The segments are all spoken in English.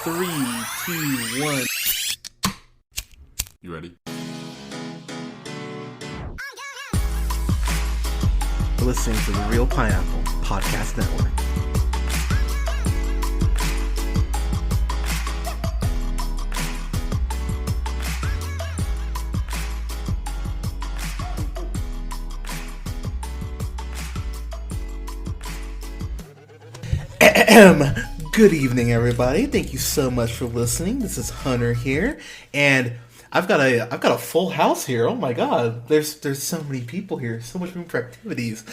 3, 2, 1. You ready? You're listening to the Real Pineapple Podcast Network. Good evening, everybody. Thank you so much for listening. This is Hunter here, and I've got a full house here. Oh my god, there's so many people here, so much room for activities.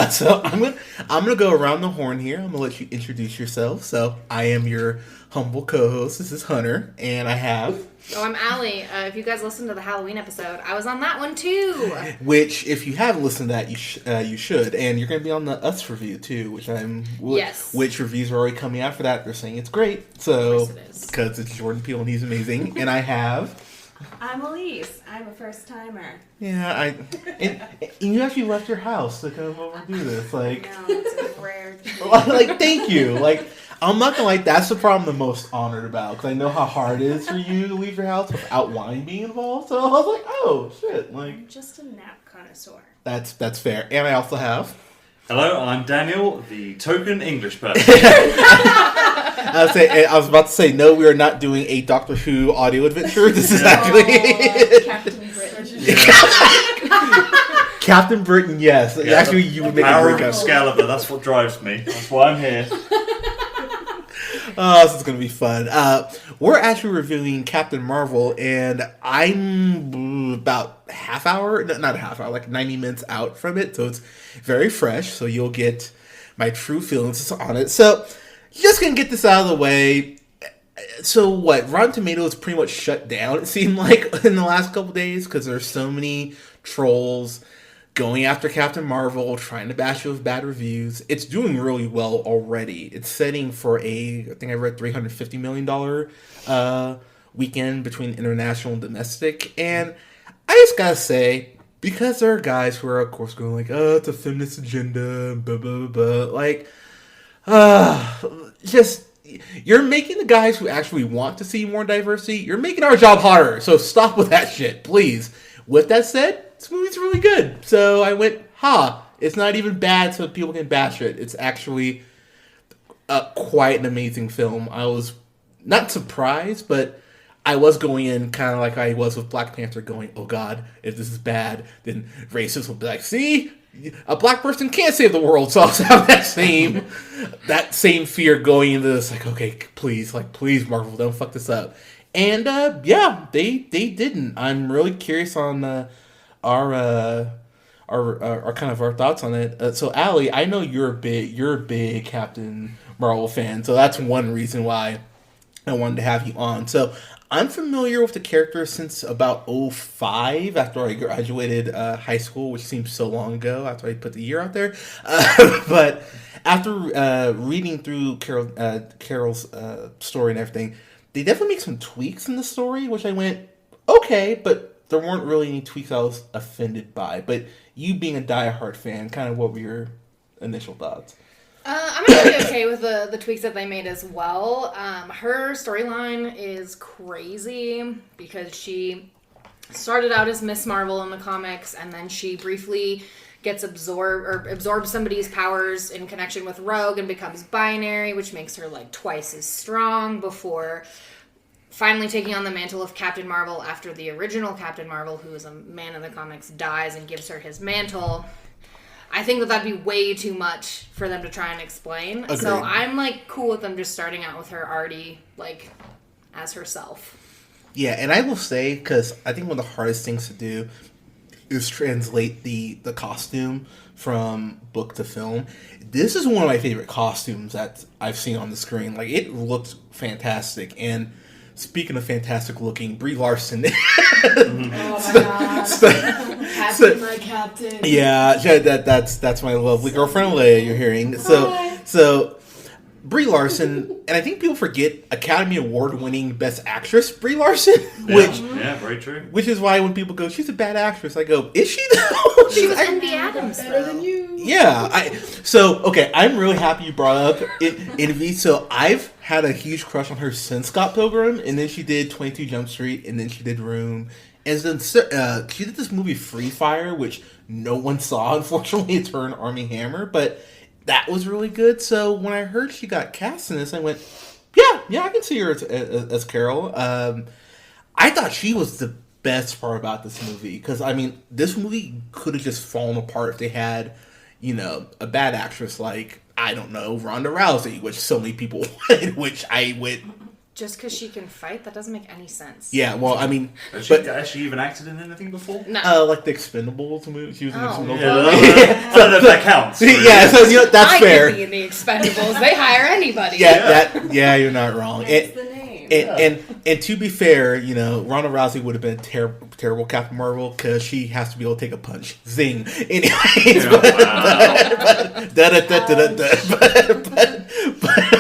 So I'm gonna go around the horn here. I'm gonna let you introduce yourself. So I am your humble co-host. This is Hunter, and I have. Oh, I'm Allie. If you guys listened to the Halloween episode, I was on that one too. Which, if you haven't listened to that, you should, and you're going to be on the Us review too, Yes. Which reviews are already coming out for that. They're saying it's great, so of course it is. Because it's Jordan Peele and he's amazing, and I have. I'm Alyse. I'm a first timer. Yeah, and you actually left your house to come over and do this, like. I know, it's a rare thing. Like, thank you, like. I'm not gonna that's the problem I'm the most honored about, because I know how hard it is for you to leave your house without wine being involved. So I was like, oh shit, like I'm just a nap connoisseur. that's fair. And I also have. Hello, I'm Daniel, the token English person. I was about to say no. We are not doing a Doctor Who audio adventure. This is actually Captain Britain. Captain Britain. Yes, Yeah, actually, you would make a Power of break up. Excalibur, that's what drives me. That's why I'm here. Oh, this is going to be fun. We're actually reviewing Captain Marvel, and I'm about not a half hour, like 90 minutes out from it, so it's very fresh, so you'll get my true feelings on it. So, just going to get this out of the way. So, what? Rotten Tomatoes pretty much shut down, it seemed like, in the last couple days, because there's so many trolls going after Captain Marvel, trying to bash it with bad reviews. It's doing really well already. It's setting for I think I read $350 million weekend between international and domestic. And I just gotta say, because there are guys who are, of course, going like, oh, it's a feminist agenda, blah, blah, blah, blah. Like, you're making the guys who actually want to see more diversity, you're making our job harder. So stop with that shit, please. With that said, this movie's really good. So I went, it's not even bad so people can bash it. It's actually quite an amazing film. I was not surprised, but I was going in kind of like I was with Black Panther, going, oh god, if this is bad, then racists will be like, see? A black person can't save the world, so I'll have that same fear going into this, like, okay, please, Marvel, don't fuck this up. And, they didn't. I'm really curious on our kind of our thoughts on it. So, Allie, I know you're a big Captain Marvel fan, so that's one reason why I wanted to have you on. So, I'm familiar with the character since about 2005, after I graduated high school, which seems so long ago, after I put the year out there. But after reading through Carol's story and everything, they definitely make some tweaks in the story, which I went, okay, but there weren't really any tweaks I was offended by. But you being a diehard fan, kind of what were your initial thoughts? I'm actually okay with the tweaks that they made as well. Her storyline is crazy because she started out as Miss Marvel in the comics, and then she briefly gets absorbs somebody's powers in connection with Rogue and becomes binary, which makes her like twice as strong before finally taking on the mantle of Captain Marvel after the original Captain Marvel, who is a man in the comics, dies and gives her his mantle. I think that'd be way too much for them to try and explain. Agreed. So I'm like cool with them just starting out with her already like as herself. Yeah, and I will say, because I think one of the hardest things to do is translate the costume from book to film. This is one of my favorite costumes that I've seen on the screen. Like, it looks fantastic. And speaking of fantastic looking, Brie Larson. Oh my god. Captain, my captain. Yeah, that's my lovely girlfriend Aleia you're hearing. So Brie Larson, and I think people forget Academy Award winning Best Actress Brie Larson, Yeah, very true. Which is why when people go, she's a bad actress, I go, is she though? She was Envy Adams, better than you. Yeah. I'm really happy you brought up Envy. So I've had a huge crush on her since Scott Pilgrim, and then she did 22 Jump Street, and then she did Room, and then she did this movie Free Fire, which no one saw, unfortunately. It's her and Armie Hammer, but that was really good. So when I heard she got cast in this, I went, yeah, I can see her as Carol. I thought she was the best part about this movie, because, I mean, this movie could have just fallen apart if they had, a bad actress like, I don't know, Ronda Rousey, which so many people wanted, which I went... Just because she can fight, that doesn't make any sense. Yeah, well, I mean... Has she even acted in anything before? No. Like the Expendables movie. She was in Expendables. Yeah, I don't know if that counts. Really. Yeah, so that's fair. I could be in the Expendables. They hire anybody. Yeah, you're not wrong. That's the name. And to be fair, Ronda Rousey would have been terrible Captain Marvel, because she has to be able to take a punch. Zing. Anyways, but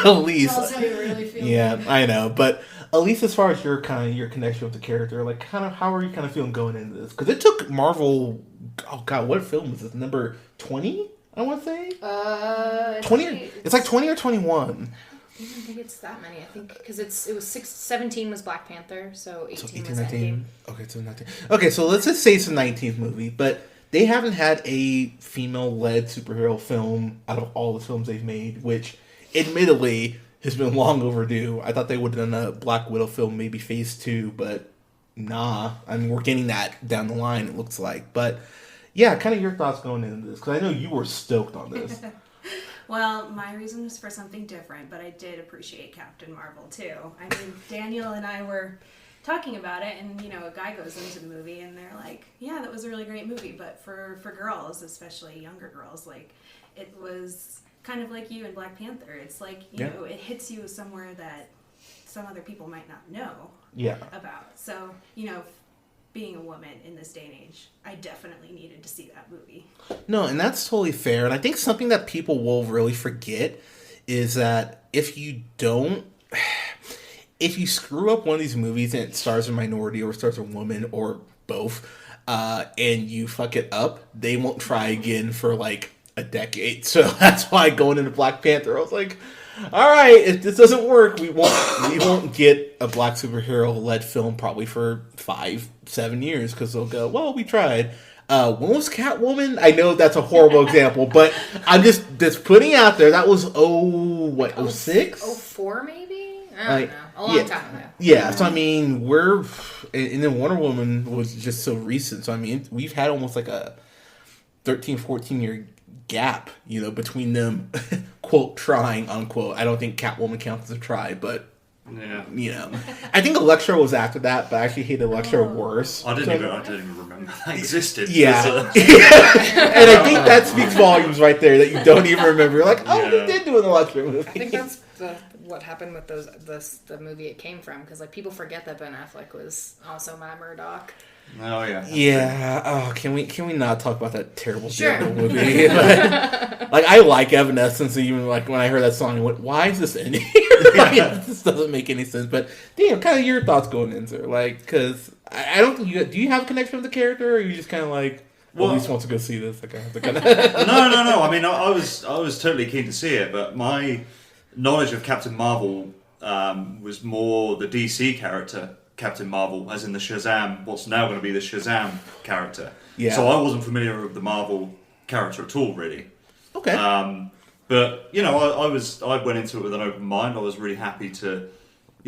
Alyse. Tell us how you really feel. Yeah, I know. But Alyse, as far as your connection with the character, like, kind of, how are you kind of feeling going into this? Because it took Marvel. Oh God, what film was this? Number 20? I want to say 20. It's like 20 or 21. I don't think it's that many. I think because it was 17 was Black Panther, so 18 was 19. Endgame. Okay, so 19. Okay, so let's just say it's the 19th movie, but they haven't had a female-led superhero film out of all the films they've made, which, admittedly, has been long overdue. I thought they would have done a Black Widow film, maybe Phase 2, but nah. I mean, we're getting that down the line, it looks like. But, yeah, kind of your thoughts going into this, because I know you were stoked on this. Well, my reason was for something different, but I did appreciate Captain Marvel too. I mean, Daniel and I were talking about it, and a guy goes into the movie and they're like, yeah, that was a really great movie, but for girls, especially younger girls, like, it was kind of like you in Black Panther. It's like, you know, it hits you somewhere that some other people might not know about. So, being a woman in this day and age, I definitely needed to see that movie. No, and that's totally fair. And I think something that people will really forget is that if you screw up one of these movies and it stars a minority or stars a woman or both, and you fuck it up, they won't try again for like a decade. So that's why going into Black Panther, I was like, all right, if this doesn't work, we won't get a black superhero-led film probably for 5-7 years, because they'll go, well, we tried. When was Catwoman? I know that's a horrible example, but I'm just putting out there, that was, 06? 04 maybe? I don't know. A long time ago. Yeah, so I mean, and then Wonder Woman was just so recent, so I mean, we've had almost like a 13-14 year gap, between them, quote, trying, unquote. I don't think Catwoman counts as a try, but, I think Elektra was after that, but I actually hated Elektra worse. I didn't even remember that existed. Yeah. And I think that speaks volumes right there, that you don't even remember. You're like, we did do an Elektra movie. I think that's what happened with the movie it came from, because like people forget that Ben Affleck was also Matt Murdock. Oh yeah. Yeah. Oh, can we not talk about that terrible movie? Like I like Evanescence, and even like when I heard that song, I went, "Why is this in here? This doesn't make any sense." But damn, kind of your thoughts going into it, like, because I don't think do you have a connection with the character, or are you just kind of like, well, Alyse wants to go see this? Like I have to kind of. No. I mean, I was totally keen to see it, but my knowledge of Captain Marvel was more the DC character. Captain Marvel, as in the Shazam, what's now going to be the Shazam character. Yeah. So I wasn't familiar with the Marvel character at all, really. Okay. But, I went into it with an open mind. I was really happy to,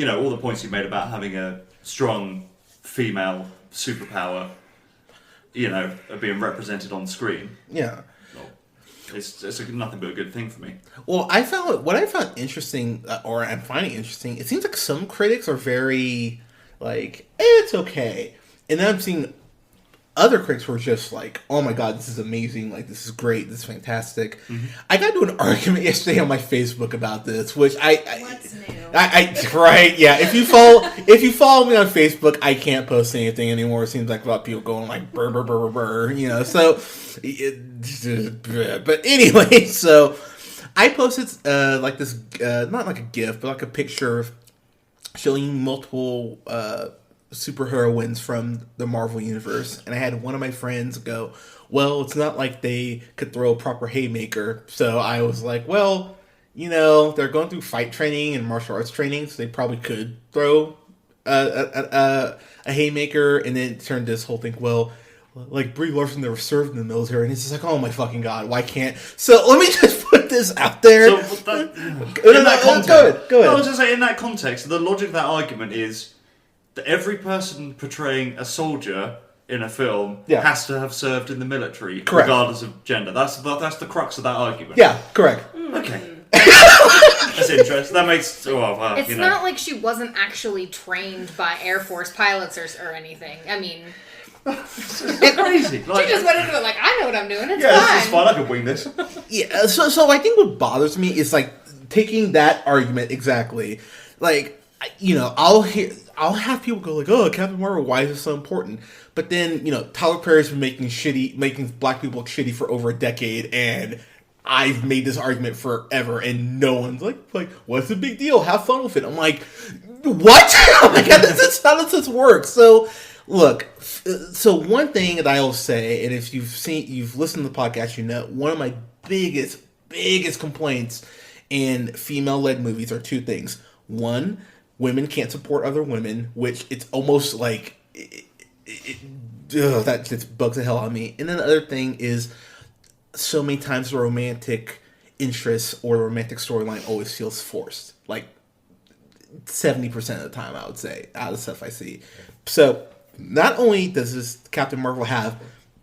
all the points you made about having a strong female superpower, being represented on screen. Yeah. It's nothing but a good thing for me. Well, what I found interesting, or I'm finding interesting, it seems like some critics are very... like, it's okay. And then I'm seeing other critics who are just like, oh my god, this is amazing, like, this is great, this is fantastic. Mm-hmm. I got into an argument yesterday on my Facebook about this, which What's new? Right, yeah. If you follow me on Facebook, I can't post anything anymore. It seems like a lot of people going like, burr, burr, burr, burr, so, but anyway, so, I posted, like this, not like a GIF, but like a picture of showing multiple superheroines from the Marvel Universe. And I had one of my friends go, well, it's not like they could throw a proper haymaker. So I was like, well, they're going through fight training and martial arts training, so they probably could throw a haymaker, and then turn this whole thing, well, like Brie Larson never served in the military, and it's just like, oh my fucking god, why can't? So let me just put this out there. So in that context, go ahead. I was just saying, in that context, the logic of that argument is that every person portraying a soldier in a film has to have served in the military, regardless of gender. That's the crux of that argument. Yeah, correct. Okay. That's interesting. That makes... well, it's not like she wasn't actually trained by Air Force pilots or anything. I mean... It's crazy. Like, she just went into it like, I know what I'm doing. It's fine. This is fine. I can wing this. Yeah, so I think what bothers me is, like, taking that argument exactly. Like, I'll have people go like, oh, Captain Marvel, why is this so important? But then, Tyler Perry's been making black people look shitty for over a decade, and I've made this argument forever, and no one's like, what's the big deal? Have fun with it. I'm like, what? How does this work? So, look, so one thing that I will say, and if you've listened to the podcast, one of my biggest complaints in female-led movies are two things. One, women can't support other women, which it's almost like that just bugs the hell out of me. And then the other thing is, so many times the romantic interest or the romantic storyline always feels forced. Like 70% of the time, I would say, out of the stuff I see. So not only does this Captain Marvel have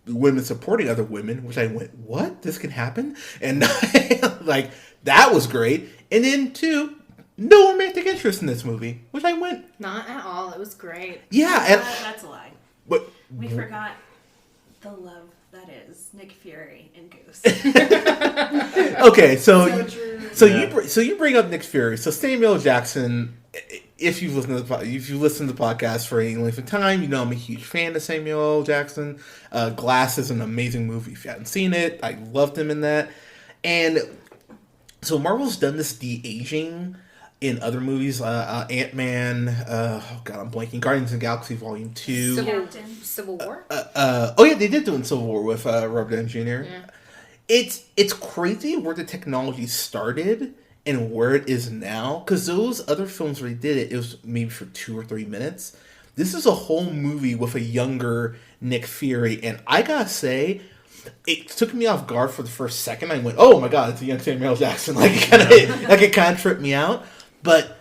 women supporting other women, which I went, what? This can happen? And like, that was great. And then two, no romantic interest in this movie, which I went, not at all. It was great. Yeah, and that's a lie. But we forgot the love that is Nick Fury and Goose. Okay, so you bring up Nick Fury. So Samuel L. Jackson, if you've listened to the podcast for any length of time, I'm a huge fan of Samuel L. Jackson. Glass is an amazing movie. If you haven't seen it, I loved him in that. And so Marvel's done this de-aging in other movies, Ant-Man, I'm blanking, Guardians of the Galaxy Volume 2. Civil War? They did do it in Civil War with Robert Downey Jr. Yeah. It's crazy where the technology started and where it is now, because those other films where they did it, it was maybe for 2 or 3 minutes. This is a whole movie with a younger Nick Fury, and I gotta say, it took me off guard for the first second. I went, oh my god, it's a young Samuel L. Jackson. It kind of tripped me out. But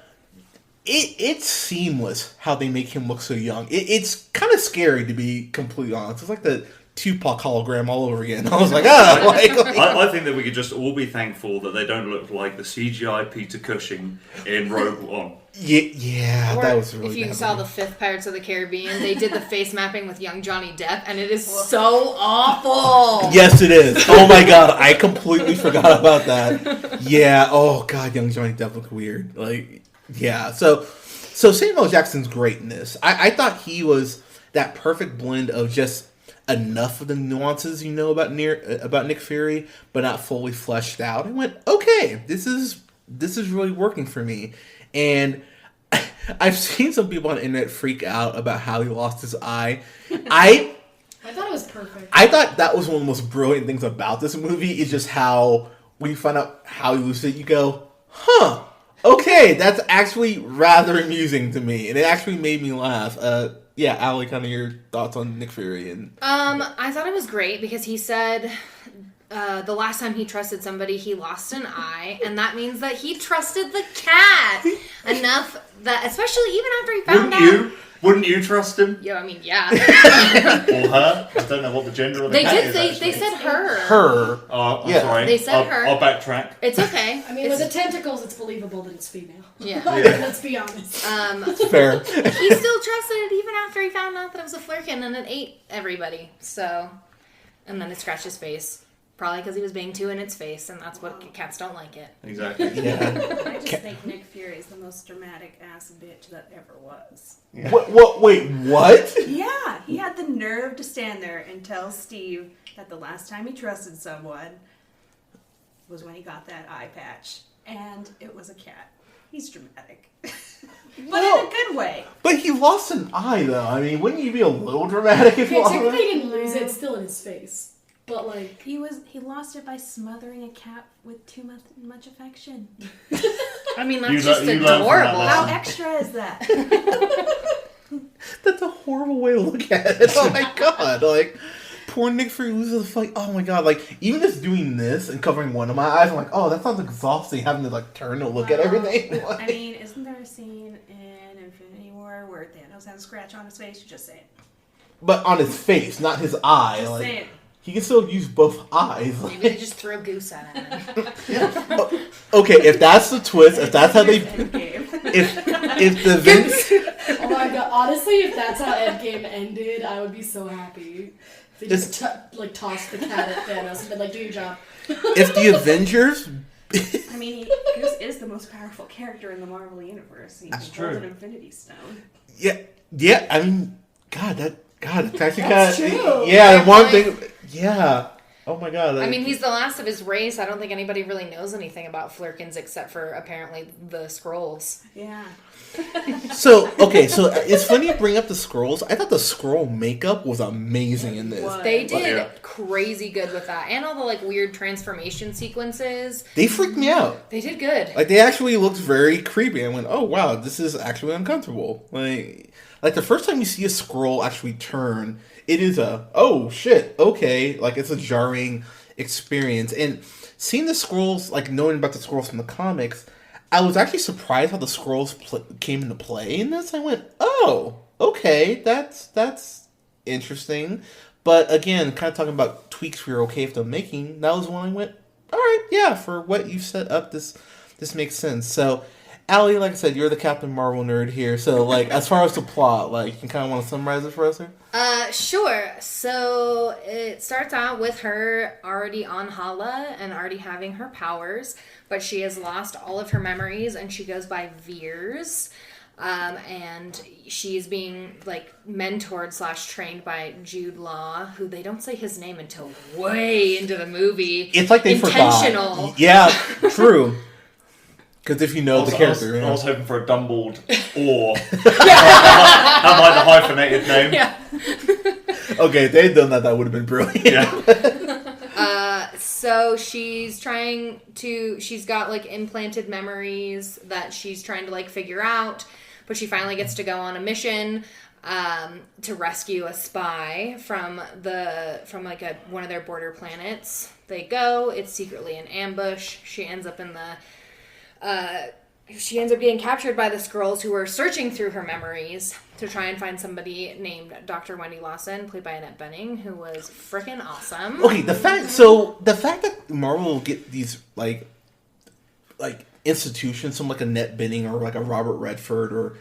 it's seamless how they make him look so young. It's kind of scary, to be completely honest. It's like the Tupac hologram all over again. I was like, I think that we could just all be thankful that they don't look like the CGI Peter Cushing in Rogue One. Yeah, or that was really if you bad. saw the 5th Pirates of the Caribbean, they did the face mapping with young Johnny Depp, and it is so awful. Yes, it is. Oh my god, I completely forgot about that. Yeah, oh god, young Johnny Depp looked weird. So Samuel L. Jackson's great in this. I thought he was that perfect blend of just enough of the nuances about Nick Fury, but not fully fleshed out. I went, okay, this is really working for me. And I've seen some people on the internet freak out about how he lost his eye. I thought it was perfect. I thought that was one of the most brilliant things about this movie, is just how, when you find out how he loses it, you go, huh, okay, that's actually rather amusing to me. And it actually made me laugh. Allie, kind of your thoughts on Nick Fury? I thought it was great because he said the last time he trusted somebody, he lost an eye, and that means that he trusted the cat enough that, especially even after he found out. Wouldn't you trust him? Yeah, I mean, yeah. Or her? I don't know what the gender of the cat is. They said her. Her. Oh, I'm sorry. They said her. I'll backtrack. It's okay. I mean, with the tentacles, it's believable that it's female. Yeah. Let's be honest. Fair. He still trusted it even after he found out that it was a flirkin, and it ate everybody. So, and then it scratched his face. Probably because he was being too in its face, and that's what cats don't like it. Exactly. Yeah. I just think Nick Fury is the most dramatic ass bitch that ever was. Yeah. Wait, what? Yeah, he had the nerve to stand there and tell Steve that the last time he trusted someone was when he got that eye patch, and it was a cat. He's dramatic. But in a good way. But he lost an eye, though. I mean, wouldn't you be a little dramatic if you lost an eye? Technically, he didn't lose it. It's still in his face. But like, He lost it by smothering a cat with too much affection. I mean, You that's just learn from that adorable. lesson. How extra is that? That's a horrible way to look at it. Oh my god, like poor Nick Fury loses the fight. Oh my god, like even just doing this and covering one of my eyes, I'm like, oh, that sounds exhausting. Having to like turn to look at everything. Like, I mean, isn't there a scene in Infinity War where Thanos has a scratch on his face? You just say it. but on his face, not his eye. Just Like say it. he can still use both eyes. Maybe they just throw goose at him. Okay, if that's the twist, if that's how they, Endgame. if the Avengers. oh my god, honestly, if that's how Endgame ended, I would be so happy. They just tossed the cat at Thanos and been like, do your job. If the Avengers, I mean, Goose is the most powerful character in the Marvel Universe. He That's holds true. an Infinity Stone. yeah, I mean, God, it's actually That's kind true. of, yeah, Fair one point. thing, yeah. Oh my God. I like- mean, he's the last of his race. I don't think anybody really knows anything about Flurkins except for apparently the Skrulls. Yeah. So it's funny you bring up the scrolls. I thought the scroll makeup was amazing in this. What? They did Yeah. crazy good with that, and all the like weird transformation sequences. They freaked me out. They did good. Like they actually looked very creepy. I went, oh wow, this is actually uncomfortable. Like the first time you see a scroll actually turn, it is a oh shit, okay. Like it's a jarring experience. And seeing the scrolls, like knowing about the scrolls from the comics, I was actually surprised how the scrolls came into play in this. I went, oh, okay, that's interesting. But again, kind of talking about tweaks we were okay with them making, that was when I went, all right, yeah, for what you set up, this makes sense. So, Allie, like I said, you're the Captain Marvel nerd here. So, like, as far as the plot, like, you kind of want to summarize it for us here? Sure. So it starts out with her already on Hala and already having her powers, but she has lost all of her memories and she goes by Veers. And she's being like mentored / trained by Jude Law, who they don't say his name until way into the movie. It's like they intentional. forgot. Yeah, true. Because if you know the character. I was hoping for a Dumbledore or how about the hyphenated name? Yeah. Okay, if they'd done that, that would have been brilliant. Yeah. So she's got like implanted memories that she's trying to like figure out, but she finally gets to go on a mission to rescue a spy from one of their border planets. They go, it's secretly an ambush. She ends up getting captured by the Skrulls, who are searching through her memories to try and find somebody named Dr. Wendy Lawson, played by Annette Bening, who was freaking awesome. Okay, the fact that Marvel will get these like institutions, some like a Annette Bening or like a Robert Redford or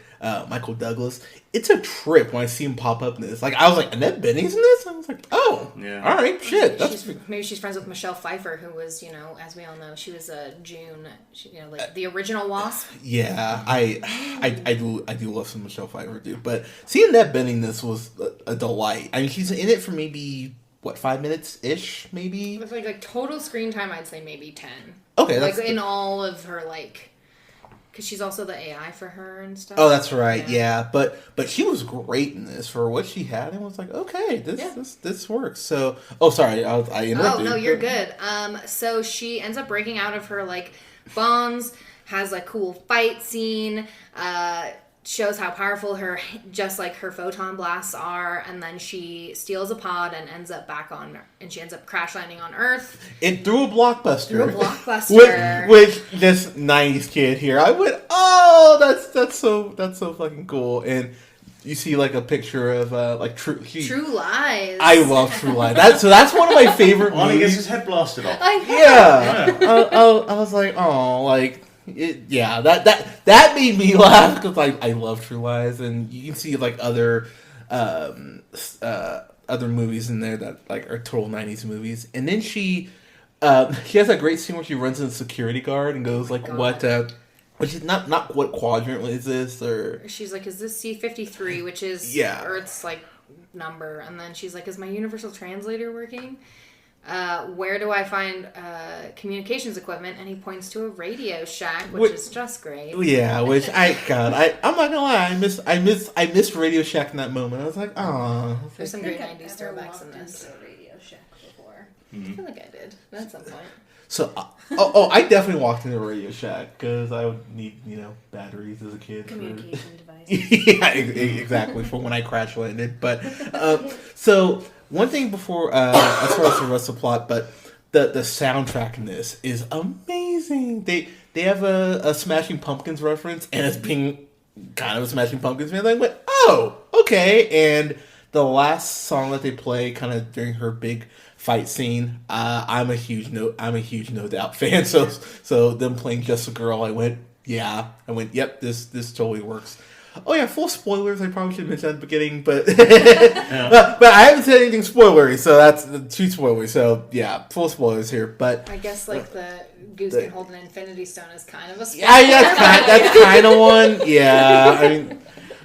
Michael Douglas, it's a trip when I see him pop up in this. Like I was like, Annette Bening's in this? I was like, oh, Yeah. all right, shit. Maybe she's friends with Michelle Pfeiffer, who was, as we all know, she was June, like the original Wasp. Yeah, I do love some Michelle Pfeiffer too, but seeing Annette Bening this was a delight. I mean, she's in it for maybe 5 minutes ish, maybe. With like total screen time, I'd say maybe 10. Okay, like that's in all of her because she's also the AI for her and stuff. Oh, that's right. Yeah, but she was great in this for what she had, and was like, okay, this works. So, sorry, I interrupted. Oh no, you're good. So she ends up breaking out of her like bonds, has a cool fight scene, shows how powerful her photon blasts are, and then she steals a pod and ends up she ends up crash landing on Earth. And through a blockbuster. With this 90s kid here. I went, oh, that's so fucking cool. And you see like a picture of True Lies. I love True Lies. That's one of my favorite When he movies. gets his head blasted off. Yeah. I was like, oh, like that made me laugh because I love True Lies, and you can see like other movies in there that like are total 90s movies. And then she has that great scene where she runs into the security guard and goes like, what which is not what quadrant is this, or she's like, is this C-53, which is Earth's like number, and then she's like, is my universal translator working? Where do I find communications equipment? And he points to a Radio Shack, which is just great. Yeah, which I'm not gonna lie, I missed Radio Shack in that moment. I was like, oh, There's some great 90s throwbacks in this. A Radio Shack before. I feel like I did at some point. So, I definitely walked into Radio Shack because I would need, batteries as a kid. Communication device. Yeah, exactly, for when I crash landed. But, so, one thing before, as far as the rest of the plot, but the soundtrack in this is amazing. They have a Smashing Pumpkins reference, and it's being kind of a Smashing Pumpkins fan. I went, oh, okay. And the last song that they play kind of during her big fight scene, I'm a huge No Doubt fan. So them playing Just a Girl, I went, yep, this totally works. Oh yeah, full spoilers. I probably should mention at the beginning, but but I haven't said anything spoilery, so that's too spoilery. So yeah, full spoilers here. But I guess like the Goose can hold an Infinity Stone is kind of a spoiler. Yeah, that's kind of one. Yeah, I mean,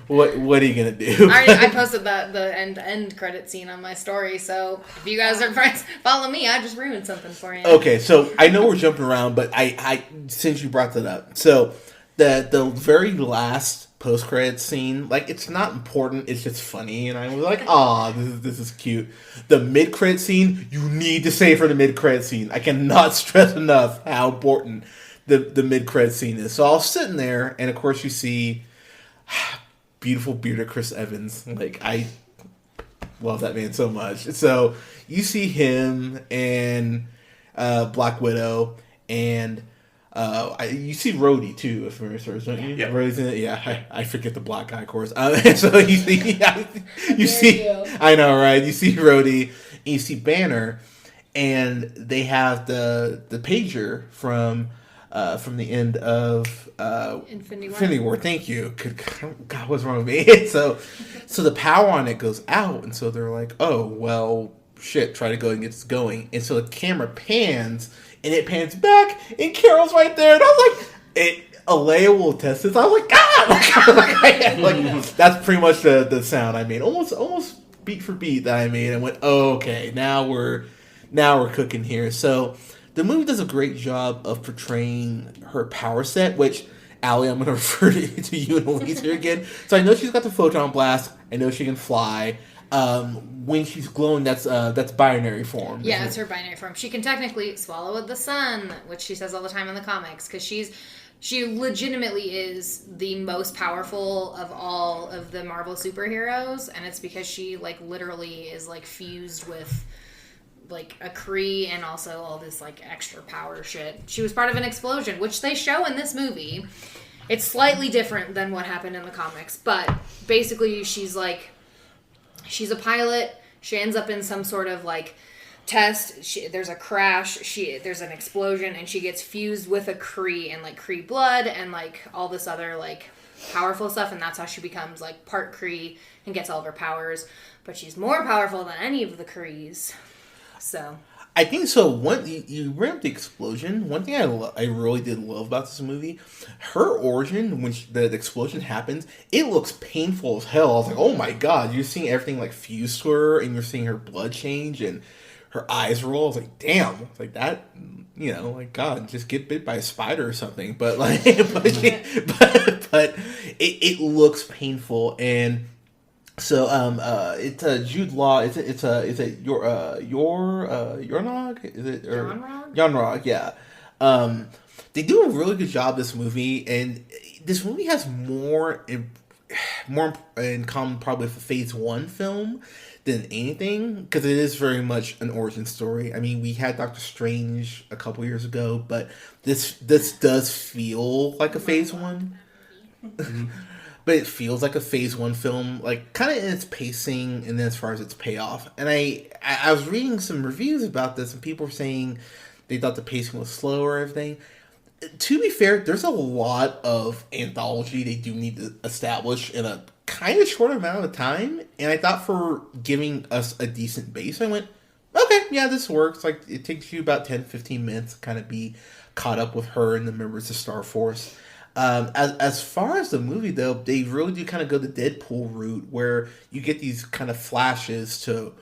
what are you gonna do? I posted the end credit scene on my story, so if you guys are friends, follow me. I just ruined something for you. Okay, so I know we're jumping around, but I since you brought that up, so the very last post-credit scene, like, it's not important, it's just funny, and I was like, this is cute. The mid-credit scene, you need to say for the mid-credit scene. I cannot stress enough how important the mid-credit scene is. So I was sitting there, and of course you see beautiful bearded Chris Evans. Like, I love that man so much. So you see him and Black Widow, and you see Rhodey too, if memory serves, don't you? Yeah. Rhodey's in it. Yeah, I forget the black guy, of course. So you see, I know, right? You see Rhodey, and you see Banner, and they have the pager from the end of Infinity War. Thank you. God, what's wrong with me? So the power on it goes out, and so they're like, oh well, shit. Try to go and get this going, and so the camera pans. And it pans back, and Carol's right there, and I was like, Aleia will attest this. I was like, God! Like, that's pretty much the sound I made. Almost beat for beat that I made. And went, oh, okay, now we're cooking here. So the movie does a great job of portraying her power set, which, Allie, I'm going to refer to you and Alyse here again. So I know she's got the photon blast. I know she can fly. When she's glowing, that's binary form. Yeah, it's her binary form. She can technically swallow the sun, which she says all the time in the comics, because she legitimately is the most powerful of all of the Marvel superheroes, and it's because she like literally is like fused with like a Kree and also all this like extra power shit. She was part of an explosion, which they show in this movie. It's slightly different than what happened in the comics, but basically she's a pilot. She ends up in some sort of like test. There's a crash. There's an explosion, and she gets fused with a Kree and like Kree blood and like all this other like powerful stuff. And that's how she becomes like part Kree and gets all of her powers. But she's more powerful than any of the Krees. So I think so. You bring up the explosion. One thing I really did love about this movie, her origin when the explosion happens, it looks painful as hell. I was like, oh my god, you're seeing everything like fuse to her, and you're seeing her blood change and her eyes roll. I was like, damn, it's like that. Like God, just get bit by a spider or something. But like, but it looks painful. And so it's Jude Law. Is it your Yornog? Is it Yonrog? Yeah. They do a really good job this movie, and this movie has more in common probably with a Phase 1 film than anything, because it is very much an origin story. I mean, we had Doctor Strange a couple years ago, but this does feel like a Phase 1. But it feels like a Phase 1 film, like, kind of in its pacing and then as far as its payoff. And I was reading some reviews about this, and people were saying they thought the pacing was slow or everything. To be fair, there's a lot of anthology they do need to establish in a kind of short amount of time. And I thought for giving us a decent base, I went, okay, yeah, this works. Like, it takes you about 10-15 minutes to kind of be caught up with her and the members of Star Force. As far as the movie, though, they really do kind of go the Deadpool route, where you get these kind of flashes to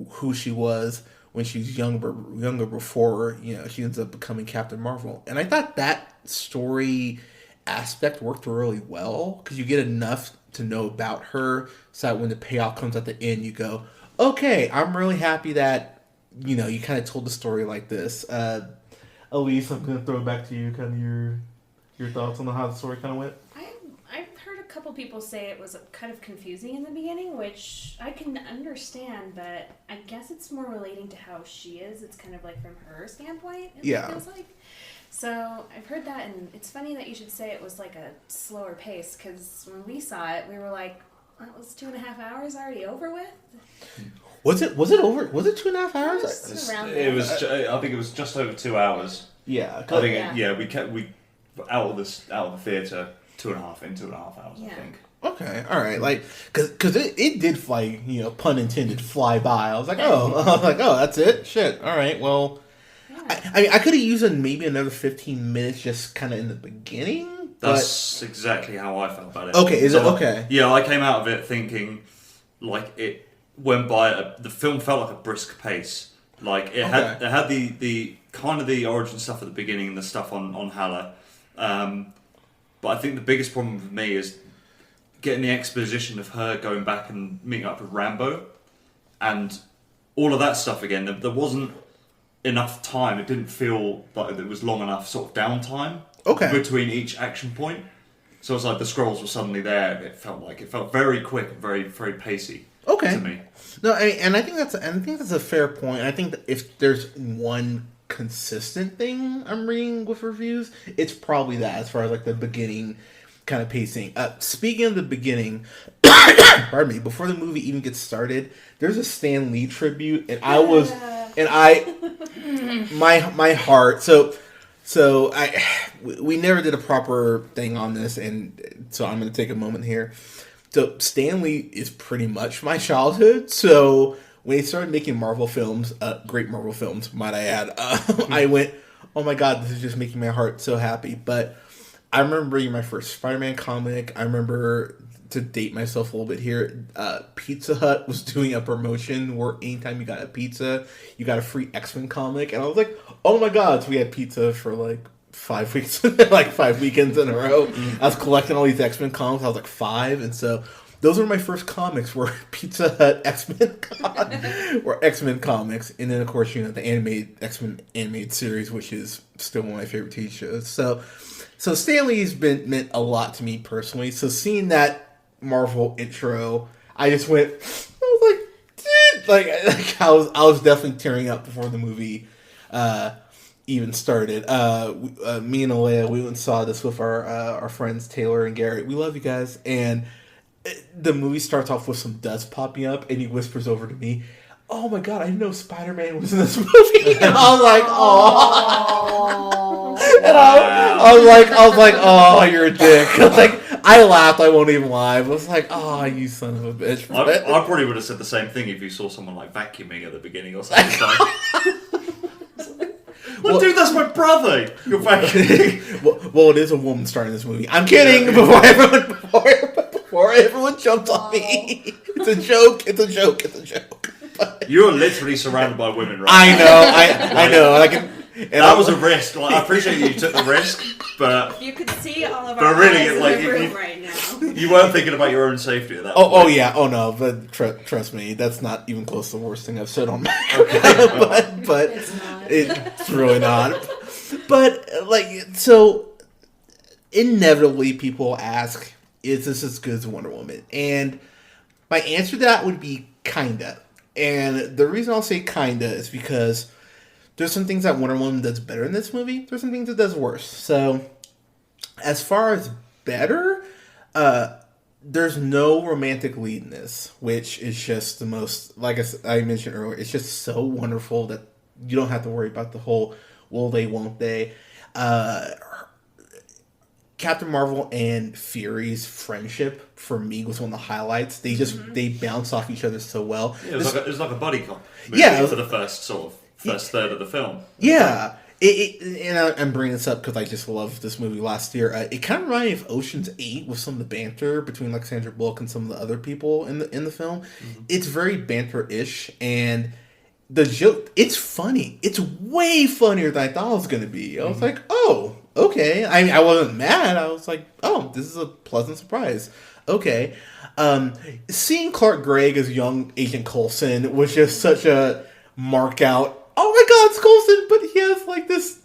who she was when she was younger before, she ends up becoming Captain Marvel. And I thought that story aspect worked really well, because you get enough to know about her, so that when the payoff comes at the end, you go, okay, I'm really happy that you kind of told the story like this. Alyse, I'm going to throw it back to you, kind of your thoughts on how the story kind of went. I've heard a couple people say it was kind of confusing in the beginning, which I can understand, but I guess it's more relating to how she is. It's kind of like from her standpoint, it feels like. So I've heard that, and it's funny that you should say it was like a slower pace, because when we saw it, we were like, that was 2.5 hours already over with? Was it over? Was it 2.5 hours? It was. I think it was just over 2 hours. Yeah. I think we out of the theater 2.5 hours. I think. Okay, all right, like because it did fly, pun intended, fly by. I was like, oh, that's it. Shit. All right, well, I mean, I could have used maybe another 15 minutes just kind of in the beginning. That's exactly how I felt about it. Okay, is it okay? Yeah, I came out of it thinking like it went by. The film felt like a brisk pace. Like it had the kind of the origin stuff at the beginning and the stuff on Hala. But I think the biggest problem for me is getting the exposition of her going back and meeting up with Rambo and all of that stuff again. There wasn't enough time. It didn't feel like there was long enough sort of downtime between each action point. So it's like the scrolls were suddenly there. It felt very quick, very very pacey. To me. No, I think that's a fair point. I think that if there's one consistent thing I'm reading with reviews, it's probably that as far as like the beginning kind of pacing. Speaking of the beginning, pardon me, before the movie even gets started, there's a Stan Lee tribute, and my heart. So we never did a proper thing on this, and so I'm going to take a moment here. So Stan Lee is pretty much my childhood. So when he started making Marvel films, great Marvel films, might I add, I went, oh my God, this is just making my heart so happy. But I remember reading my first Spider-Man comic. I remember, to date myself a little bit here, Pizza Hut was doing a promotion where anytime you got a pizza, you got a free X-Men comic. And I was like, oh my God. So we had pizza for like 5 weeks, like 5 weekends in a row. I was collecting all these X-Men comics. I was like 5. And so those were my first comics, were Pizza Hut X-Men comics. And then, of course, the X-Men animated series, which is still one of my favorite TV shows. So Stan Lee's meant a lot to me personally. So seeing that Marvel intro, I just went, I was like I was definitely tearing up before the movie even started. Me and Aleia, we went and saw this with our friends Taylor and Garrett. We love you guys. And the movie starts off with some dust popping up, and he whispers over to me, "Oh my God, I didn't know Spider-Man was in this movie." And I was like, "Oh." And I was like, "Oh, you're a dick." I laughed. I won't even lie. I was like, "Oh, you son of a bitch." I probably would have said the same thing if you saw someone like vacuuming at the beginning or something. Well, dude, that's my brother. You're vacuuming. Well, it is a woman starring in this movie. I'm kidding. Before everyone jumps on me, it's a joke. It's a joke. You're literally surrounded by women, right? I know. That was a risk. Like, I appreciate you took the risk, but you could see all of our eyes in the room right now. You weren't thinking about your own safety at that point. Oh yeah. Oh no. But trust me, that's not even close to the worst thing I've said on my. but It's not. It's really not. But so, inevitably, people ask, "Is this as good as Wonder Woman?" And my answer to that would be kinda. And the reason I'll say kinda is because there's some things that Wonder Woman does better in this movie. There's some things it does worse. So, as far as better, there's no romantic lead in this, which is just the most, like I mentioned earlier, it's just so wonderful that you don't have to worry about the whole will they, won't they. Captain Marvel and Fury's friendship, for me, was one of the highlights. They just, they bounce off each other so well. Yeah, it was like a buddy cop movie for the first third of the film. Yeah. And I'm bringing this up because I just loved this movie last year. It kind of reminded me of Ocean's 8 with some of the banter between like Sandra Bullock and some of the other people in the film. Mm-hmm. It's very banter-ish, and the joke, it's funny. It's way funnier than I thought it was going to be. I was like, oh, okay. I mean, I wasn't mad. I was like, oh, this is a pleasant surprise. Okay. Seeing Clark Gregg as young Agent Coulson was just such a mark out, oh my god, it's Coulson, but he has like this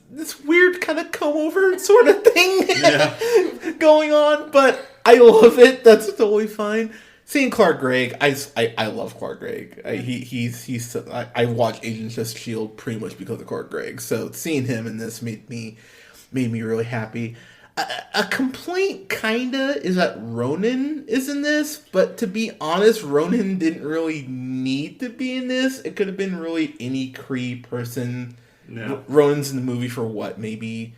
weird kind of comb over sort of thing going on, but I love it. That's totally fine. Seeing Clark Gregg, I love Clark Gregg. I watch Agents of S.H.I.E.L.D. pretty much because of Clark Gregg, so seeing him in this made me really happy. A complaint, kinda, is that Ronan is in this, but to be honest, Ronan didn't really need to be in this. It could have been really any Kree person. Yeah. Ronan's in the movie for what, maybe?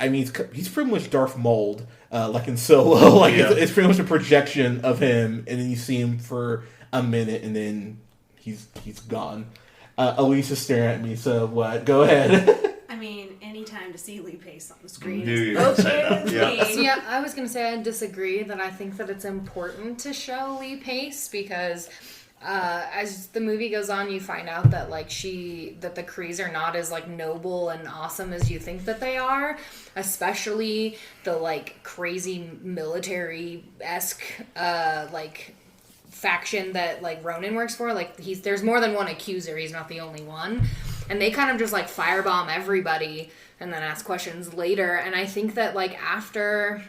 He's pretty much Darth Maul, like in Solo. Like it's pretty much a projection of him, and then you see him for a minute, and then he's gone. Alyse is staring at me, so what? Go ahead. I mean, any time to see Lee Pace on the screen. Knew you were gonna say that. Yeah. So yeah, I was gonna say I disagree. That I think that it's important to show Lee Pace because as the movie goes on, you find out that that the Krees are not as like noble and awesome as you think that they are, especially the like crazy military-esque faction that like Ronan works for. Like there's more than one accuser. He's not the only one, and they kind of just like firebomb everybody and then ask questions later. And I think that like after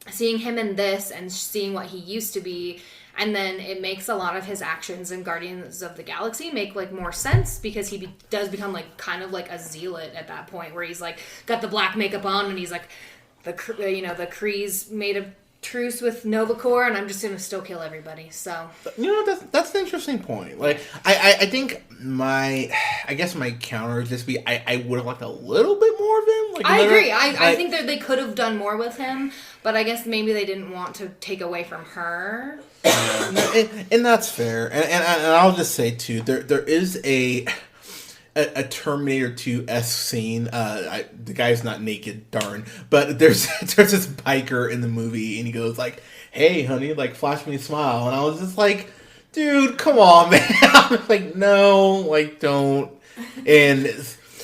seeing him in this and seeing what he used to be. And then it makes a lot of his actions in Guardians of the Galaxy make like more sense because he does become like kind of like a zealot at that point where he's like got the black makeup on and he's like the Krees made a truce with Nova Corps and I'm just gonna still kill everybody. So that's an interesting point. Like I think my counter would just be I would have liked a little bit more of him. Like I agree. I think that they could have done more with him, but I guess maybe they didn't want to take away from her. And that's fair. And I'll just say too, there is a Terminator 2-esque scene. The guy's not naked, darn. But there's this biker in the movie, and he goes like, "Hey, honey, like flash me a smile." And I was just like, "Dude, come on, man!" I was like, "No, like don't." And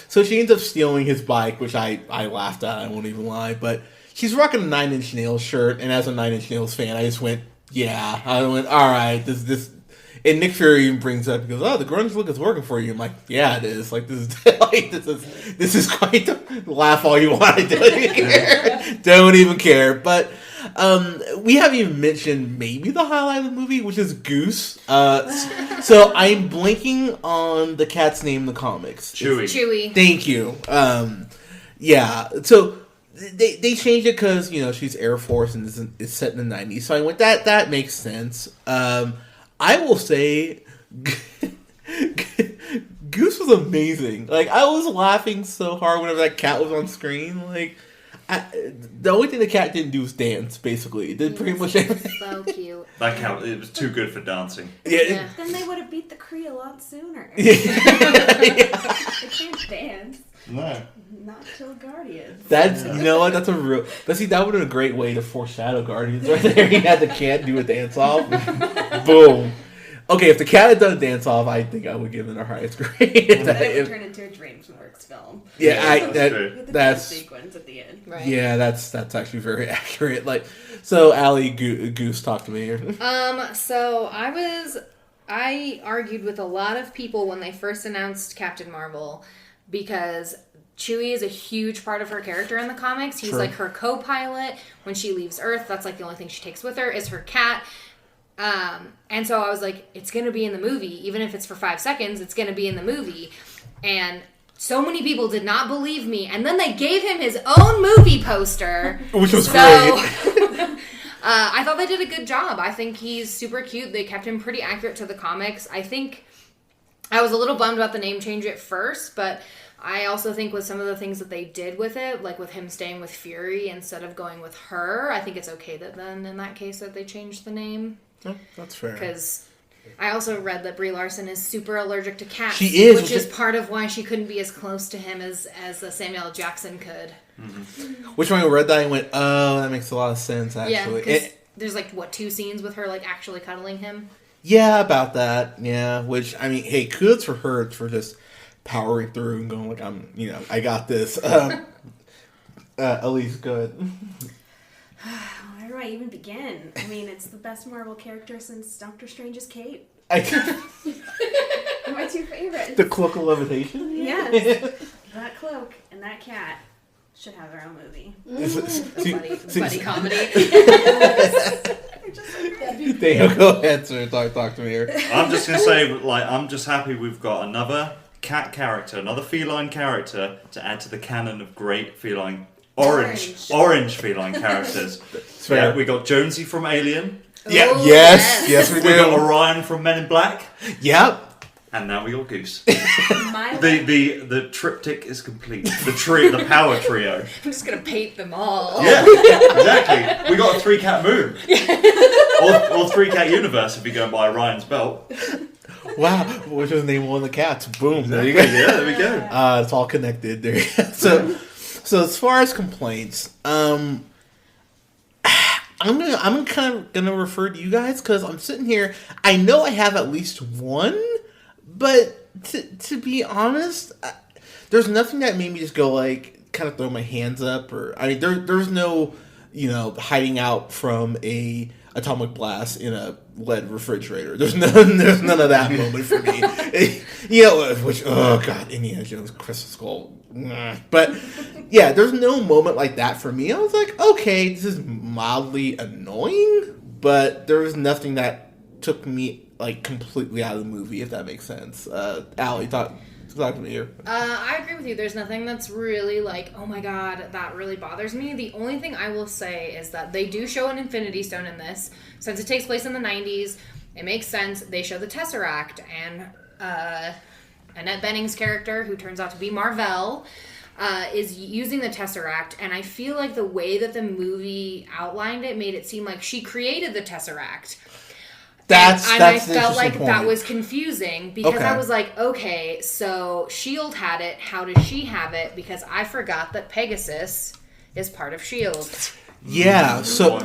so she ends up stealing his bike, which I laughed at. I won't even lie. But she's rocking a 9 Inch Nails shirt, and as a 9 Inch Nails fan, I just went. Yeah, I went, all right, this, and Nick Fury even brings up, he goes, "Oh, the grunge look is working for you." I'm like, yeah, it is. Like, this is quite the laugh all you want. I don't even care. Don't even care. But we haven't even mentioned maybe the highlight of the movie, which is Goose. So I'm blanking on the cat's name in the comics. Chewie. Thank you. Yeah, so... They changed it because, she's Air Force and it's set in the 90s. So I went, that makes sense. I will say, Goose was amazing. Like, I was laughing so hard whenever that cat was on screen. Like, the only thing the cat didn't do was dance, basically. It did pretty much everything. So cute. That cat, it was too good for dancing. Yeah. Then they would have beat the Kree a lot sooner. Yeah. They can't dance. No. Not till Guardians. That's, you know what, that's a real... But see, that would have been a great way to foreshadow Guardians right there. He had the cat do a dance-off. Boom. Okay, if the cat had done a dance-off, I think I would give it our highest grade. Then it would turn into a DreamWorks film. Yeah, With the sequence at the end. Right. Yeah, that's actually very accurate. Like, so Allie, Goose, talk to me here. So I argued with a lot of people when they first announced Captain Marvel because Chewie is a huge part of her character in the comics. He's like her co-pilot when she leaves Earth. That's like the only thing she takes with her is her cat. And so I was like, it's going to be in the movie. Even if it's for 5 seconds, it's going to be in the movie. And so many people did not believe me. And then they gave him his own movie poster. Which was great. I thought they did a good job. I think he's super cute. They kept him pretty accurate to the comics. I think I was a little bummed about the name change at first, but I also think with some of the things that they did with it, like with him staying with Fury instead of going with her, I think it's okay that then in that case that they changed the name. Oh, that's fair. Because I also read that Brie Larson is super allergic to cats. She is. Which is part of why she couldn't be as close to him as Samuel L. Jackson could. Mm-hmm. Which one I read that, I went, oh, that makes a lot of sense, actually. Yeah, because there's like, 2 scenes with her like actually cuddling him? Yeah, about that. Yeah, which, I mean, hey, kudos for her for just powering through and going like, I got this. Alyse, go ahead. Where do I even begin? I mean, it's the best Marvel character since Doctor Strange's cape. I Am I What's your favorite? The cloak of levitation? Yes. That cloak and that cat should have their own movie. Buddy comedy. Daniel, go ahead, sir. Talk to me here. I'm just gonna say, like, I'm just happy we've got another cat character, another feline character to add to the canon of great feline orange feline characters. Fair. Yeah, we got Jonesy from Alien. Yeah. Oh, Yes, we We got do. Orion from Men in Black. Yep. And now we got Goose. My The triptych is complete. The power trio. I'm just gonna paint them all. Yeah, exactly. We got a 3-cat moon. or 3-cat universe if you go by Ryan's belt. Wow. Which was the name of one of the cats? Boom. There you go. Yeah, there we go. It's all connected there. So as far as complaints, I'm kind of gonna refer to you guys because I'm sitting here. I know I have at least one, but to be honest, there's nothing that made me just go like kind of throw my hands up or I mean there's no hiding out from a atomic blast in a lead refrigerator. There's none of that moment for me. Which oh god, Indiana Jones Crystal Skull. But yeah, there's no moment like that for me. I was like, okay, this is mildly annoying, but there was nothing that took me like completely out of the movie, if that makes sense. Allie, talk to me here. I agree with you. There's nothing that's really like, oh my god, that really bothers me. The only thing I will say is that they do show an Infinity Stone in this. Since it takes place in the 90s, it makes sense. They show the Tesseract, and Annette Bening's character, who turns out to be Marvell, is using the Tesseract, and I feel like the way that the movie outlined it made it seem like she created the Tesseract. That's I an felt like interesting that point. was confusing because Okay. I was like, okay, so S.H.I.E.L.D. had it, how does she have it? Because I forgot that Pegasus is part of S.H.I.E.L.D. Yeah, so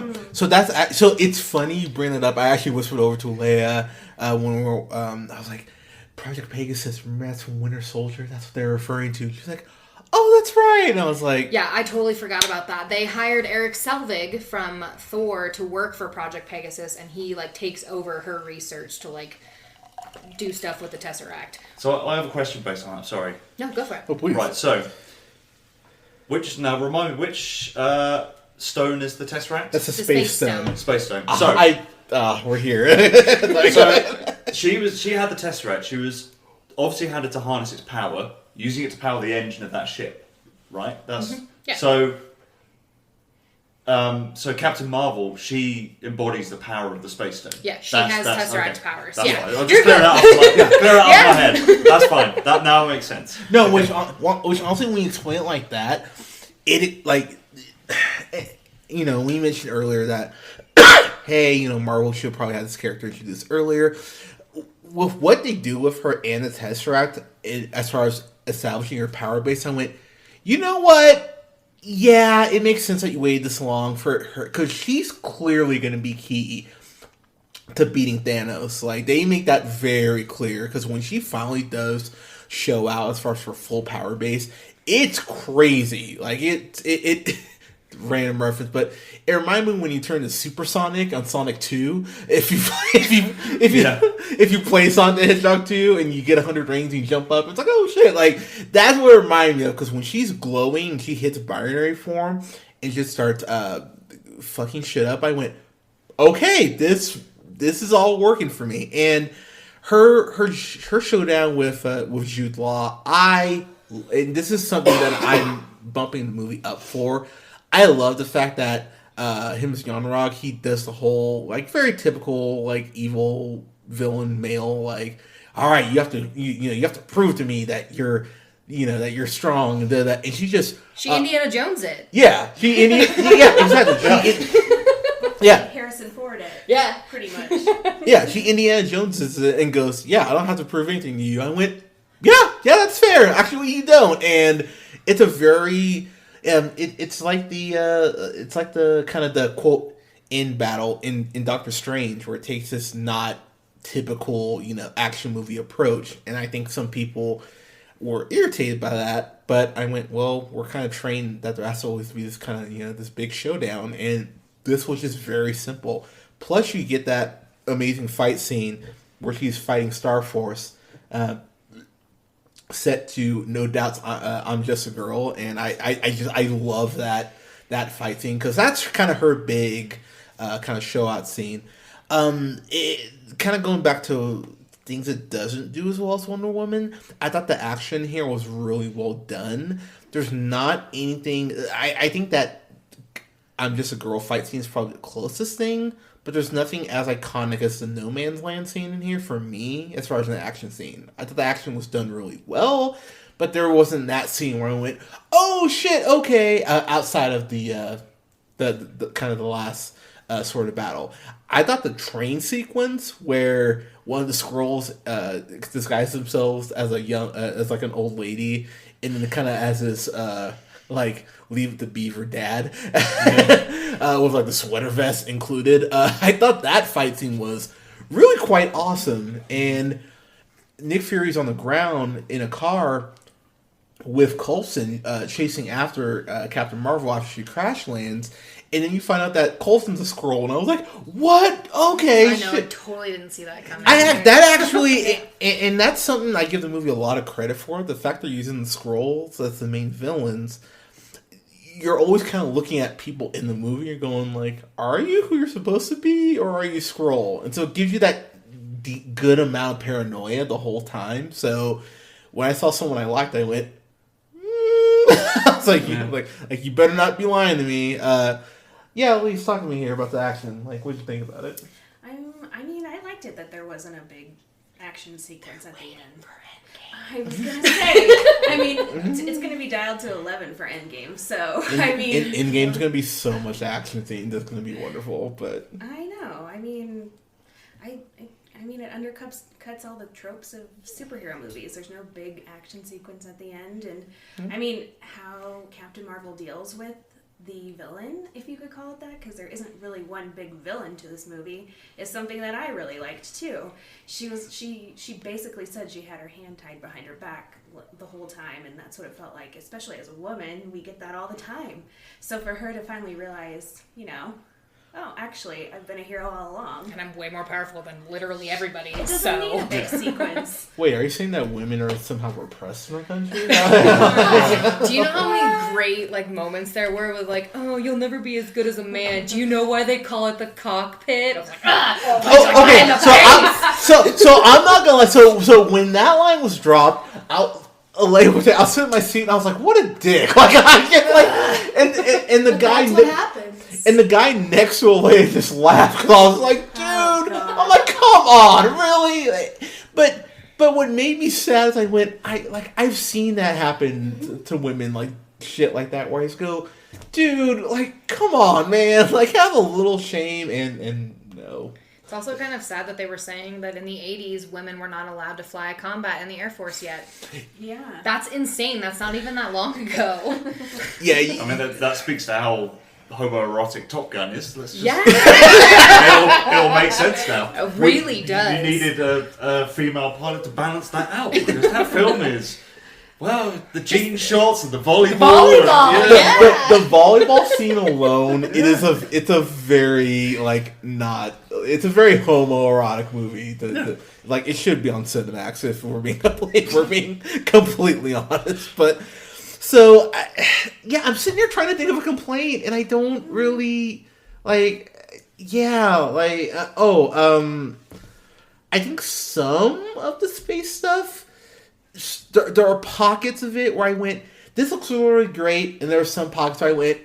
it's funny you bring it up. I actually whispered over to Leia when we were. I was like, Project Pegasus. Remember that's from Winter Soldier. That's what they're referring to. She's like, oh, that's right. And I was like, Yeah, I totally forgot about that. They hired Eric Selvig from Thor to work for Project Pegasus, and he like takes over her research to like do stuff with the Tesseract. So I have a question based on that. Sorry. No, go for it. oh please. Right. So, remind me which stone is the Tesseract? That's a The space Space stone. Stone. Space stone. We're here. So she had the Tesseract. She was obviously had it to harness its power, using it to power the engine of that ship. Right. That's Yeah. so. So Captain Marvel, she embodies the power of the space stone. Yeah, she has Tesseract powers. That's Yeah. fine. I'll You're just clear it out. Clear it out of my head. That's fine. That now makes sense. No, which honestly, when you explain it like that, it like, we mentioned earlier that, hey, Marvel should probably have this character introduced earlier. With what they do with her and the Tesseract, as far as establishing her power base, I went, you know what? Yeah, it makes sense that you waited this long for her, because she's clearly going to be key to beating Thanos. Like, they make that very clear, because when she finally does show out as far as her full power base, it's crazy. Like, it random reference, but it reminded me when you turn to Supersonic on Sonic 2. If you play Sonic the Hedgehog 2 and you get 100 rings and you jump up, it's like, oh shit! Like, that's what it reminded me of, because when she's glowing and she hits binary form and just starts fucking shit up, I went, okay, this is all working for me. And her showdown with Jude Law, and this is something that I'm bumping the movie up for. I love the fact that him as Yanrog, he does the whole like very typical like evil villain male, like, all right, you have to prove to me that you're strong, and that, and she Indiana Jones it. yeah, exactly. Yeah. Harrison Ford it. Yeah. Pretty much. Yeah, she Indiana Jones it and goes, yeah, I don't have to prove anything to you. I went, yeah, that's fair. Actually, you don't, and it's a very it's like the kind of the quote in battle in Doctor Strange, where it takes this not typical action movie approach, and I think some people were irritated by that. But I went, well, we're kind of trained that there has to always be this kind of this big showdown, and this was just very simple. Plus, you get that amazing fight scene where she's fighting Star Force. set to No Doubt's I'm Just a Girl, and I love that fight scene because that's kind of her big kind of show out scene. It kind of going back to things it doesn't do as well as Wonder Woman. I thought the action here was really well done. There's not anything. I think that I'm Just a Girl fight scene is probably the closest thing, but there's nothing as iconic as the No Man's Land scene in here for me as far as an action scene. I thought the action was done really well, but there wasn't that scene where I went, "Oh shit, okay." Outside of the kind of the last sort of battle, I thought the train sequence where one of the Skrulls disguised themselves as as like an old lady, and then kind of as this like Leave It to Beaver dad with like the sweater vest included. I thought that fight scene was really quite awesome, and Nick Fury's on the ground in a car with Coulson chasing after Captain Marvel after she crash lands. And then you find out that Coulson's a Skrull, and I was like, "What? Okay, I know, shit." I totally didn't see that coming. That actually, and that's something I give the movie a lot of credit for. The fact they're using the Skrulls as the main villains. You're always kind of looking at people in the movie. You're going like, "Are you who you're supposed to be, or are you Skrull?" And so it gives you that good amount of paranoia the whole time. So when I saw someone I liked, I went, I was like, you better not be lying to me. Yeah, Alyse, talk to me here about the action. Like, what'd you think about it? I mean, I liked it that there wasn't a big action sequence at the end. I was gonna say, I mean, it's gonna be dialed to 11 for Endgame, so Endgame's gonna be so much action scene that's gonna be wonderful. But I know. I mean, it undercuts all the tropes of superhero movies. There's no big action sequence at the end, and I mean, how Captain Marvel deals with the villain, if you could call it that, because there isn't really one big villain to this movie, is something that I really liked too. She basically said she had her hand tied behind her back the whole time, and that's what it felt like. Especially as a woman, we get that all the time. So for her to finally realize, oh, actually, I've been a hero all along. And I'm way more powerful than literally everybody. It doesn't need a big sequence. Wait, are you saying that women are somehow repressed in our country? Do you know how many great moments there were with oh, you'll never be as good as a man. Do you know why they call it the cockpit? I was like, so I'm not gonna lie. So when that line was dropped, I'll sit in my seat and I was like, what a dick! And the guy. That's what happens. And the guy next to Aleia just laughed because I was like, dude, I'm like, come on, really? But what made me sad is I went, I've seen that happen to women, shit like that, where I just go, dude, come on, man, have a little shame and no. It's also kind of sad that they were saying that in the 80s, women were not allowed to fly combat in the Air Force yet. Yeah. That's insane. That's not even that long ago. Yeah. I mean, that speaks to how homoerotic Top Gun is. Let's just... Yeah. it all makes sense now. It really does. You needed a female pilot to balance that out, because that film is... Well, the jean shorts and the volleyball. The volleyball scene alone, it's a very it's a very homoerotic movie. It should be on Cinemax if we're being completely honest. But so I'm sitting here trying to think of a complaint, and I don't really I think some of the space stuff. There are pockets of it where I went, this looks really great, and there are some pockets where I went,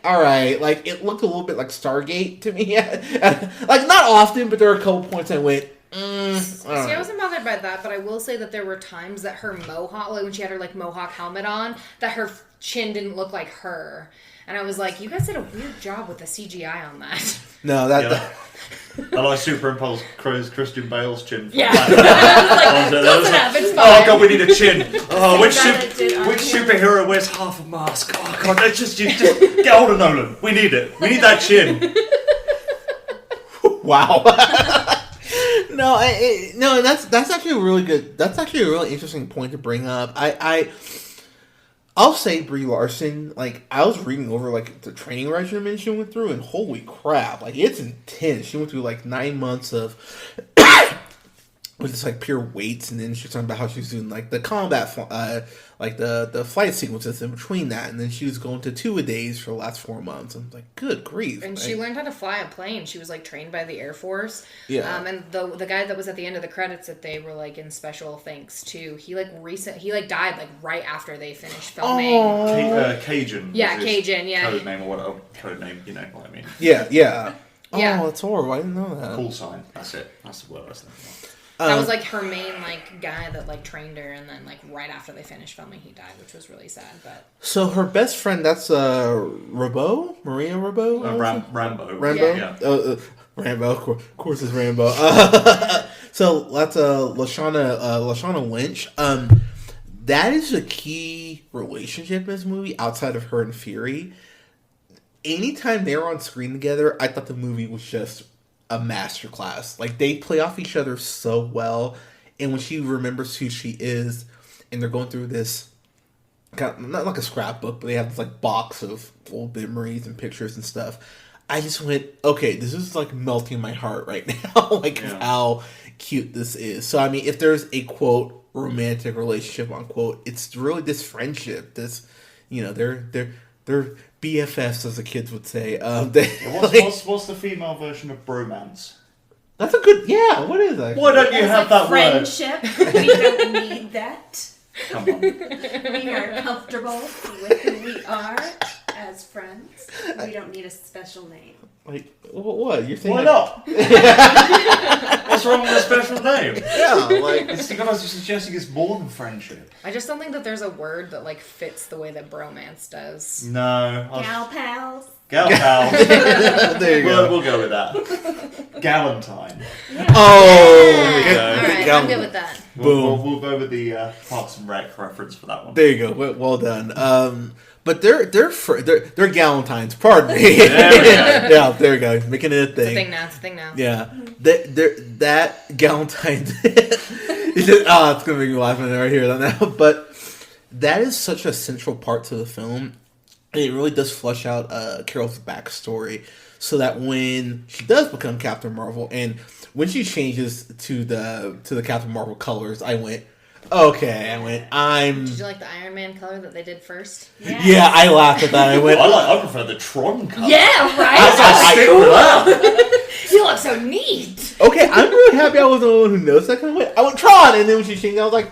alright. It looked a little bit like Stargate to me. Not often, but there are a couple points I went, See, I wasn't bothered by that, but I will say that there were times that her mohawk, when she had her mohawk helmet on, that her chin didn't look like her. And I was like, you guys did a weird job with the CGI on that. No, I superimpose Christian Bale's chin. Yeah. It's fine. Oh god, we need a chin. Oh, which superhero wears half a mask? Oh god, just get hold of Nolan. We need it. We need that chin. Wow. No, that's actually a really good. That's actually a really interesting point to bring up. I'll say Brie Larson, I was reading over, the training regimen she went through, and holy crap, it's intense. She went through, 9 months of with just like pure weights, and then she was talking about how she was doing like the combat, like the flight sequences in between that, and then she was going to 2-a-days for the last 4 months. I'm like, good grief! And she learned how to fly a plane. She was like trained by the Air Force. Yeah. And the guy that was at the end of the credits that they were like in special thanks to, he died like right after they finished filming. Cajun. Yeah, Cajun. Yeah. Code name or whatever. Code name. You know what I mean. Yeah. Yeah. Oh, that's horrible. I didn't know that. Call sign. That's it. That's the word I was thinking of. That was like her main like guy that like trained her, and then like right after they finished filming, he died, which was really sad. But so her best friend, that's Rambo, Maria Rambo, Rambo. Rambo, Yeah. Rambo. Of course, it's Rambo. So that's Lashana Lynch. That is a key relationship in this movie outside of her and Fury. Anytime they were on screen together, I thought the movie was just a masterclass. Like, they play off each other so well, and when she remembers who she is, and they're going through this kind of, not like a scrapbook, but they have this like box of old memories and pictures and stuff. I just went, okay, this is like melting my heart right now, like how cute this is. So I mean, if there's a quote romantic relationship unquote, it's really this friendship. This, you know, they're BFFs, as the kids would say. What's the female version of bromance? That's a good... Yeah, what is that? Why don't you have that word? Friendship. We don't need that. Come on. We are comfortable with who we are as friends. We don't need a special name. Like, what? You're saying... Why not? What's wrong with a special name? Yeah, like... It's because you're suggesting it's more than friendship. I just don't think that there's a word that like fits the way that bromance does. No. Gal pals. Gal pals. There you go. We'll go with that. Galentine. Yeah. Oh! Yeah. There you All right, go. I'm good with that. Boom. We'll go with the Parks and Rec reference for that one. There you go. Well done. But they're galentines. Pardon me. There we go. Yeah, there we go. Making it a thing. It's a thing now. Yeah. That galentine... it's just, it's going to make me laugh when I hear that now. But that is such a central part to the film. And it really does flesh out Carol's backstory, so that when she does become Captain Marvel, and when she changes to the Captain Marvel colors, I went, okay. Did you like the Iron Man color that they did first? Yeah, I laughed at that. I went, I prefer the Tron color. Yeah, right. I stick with that. You look so neat. okay, I'm really happy I wasn't the one who knows that kind of way. I went Tron, and then when she changed, I was like,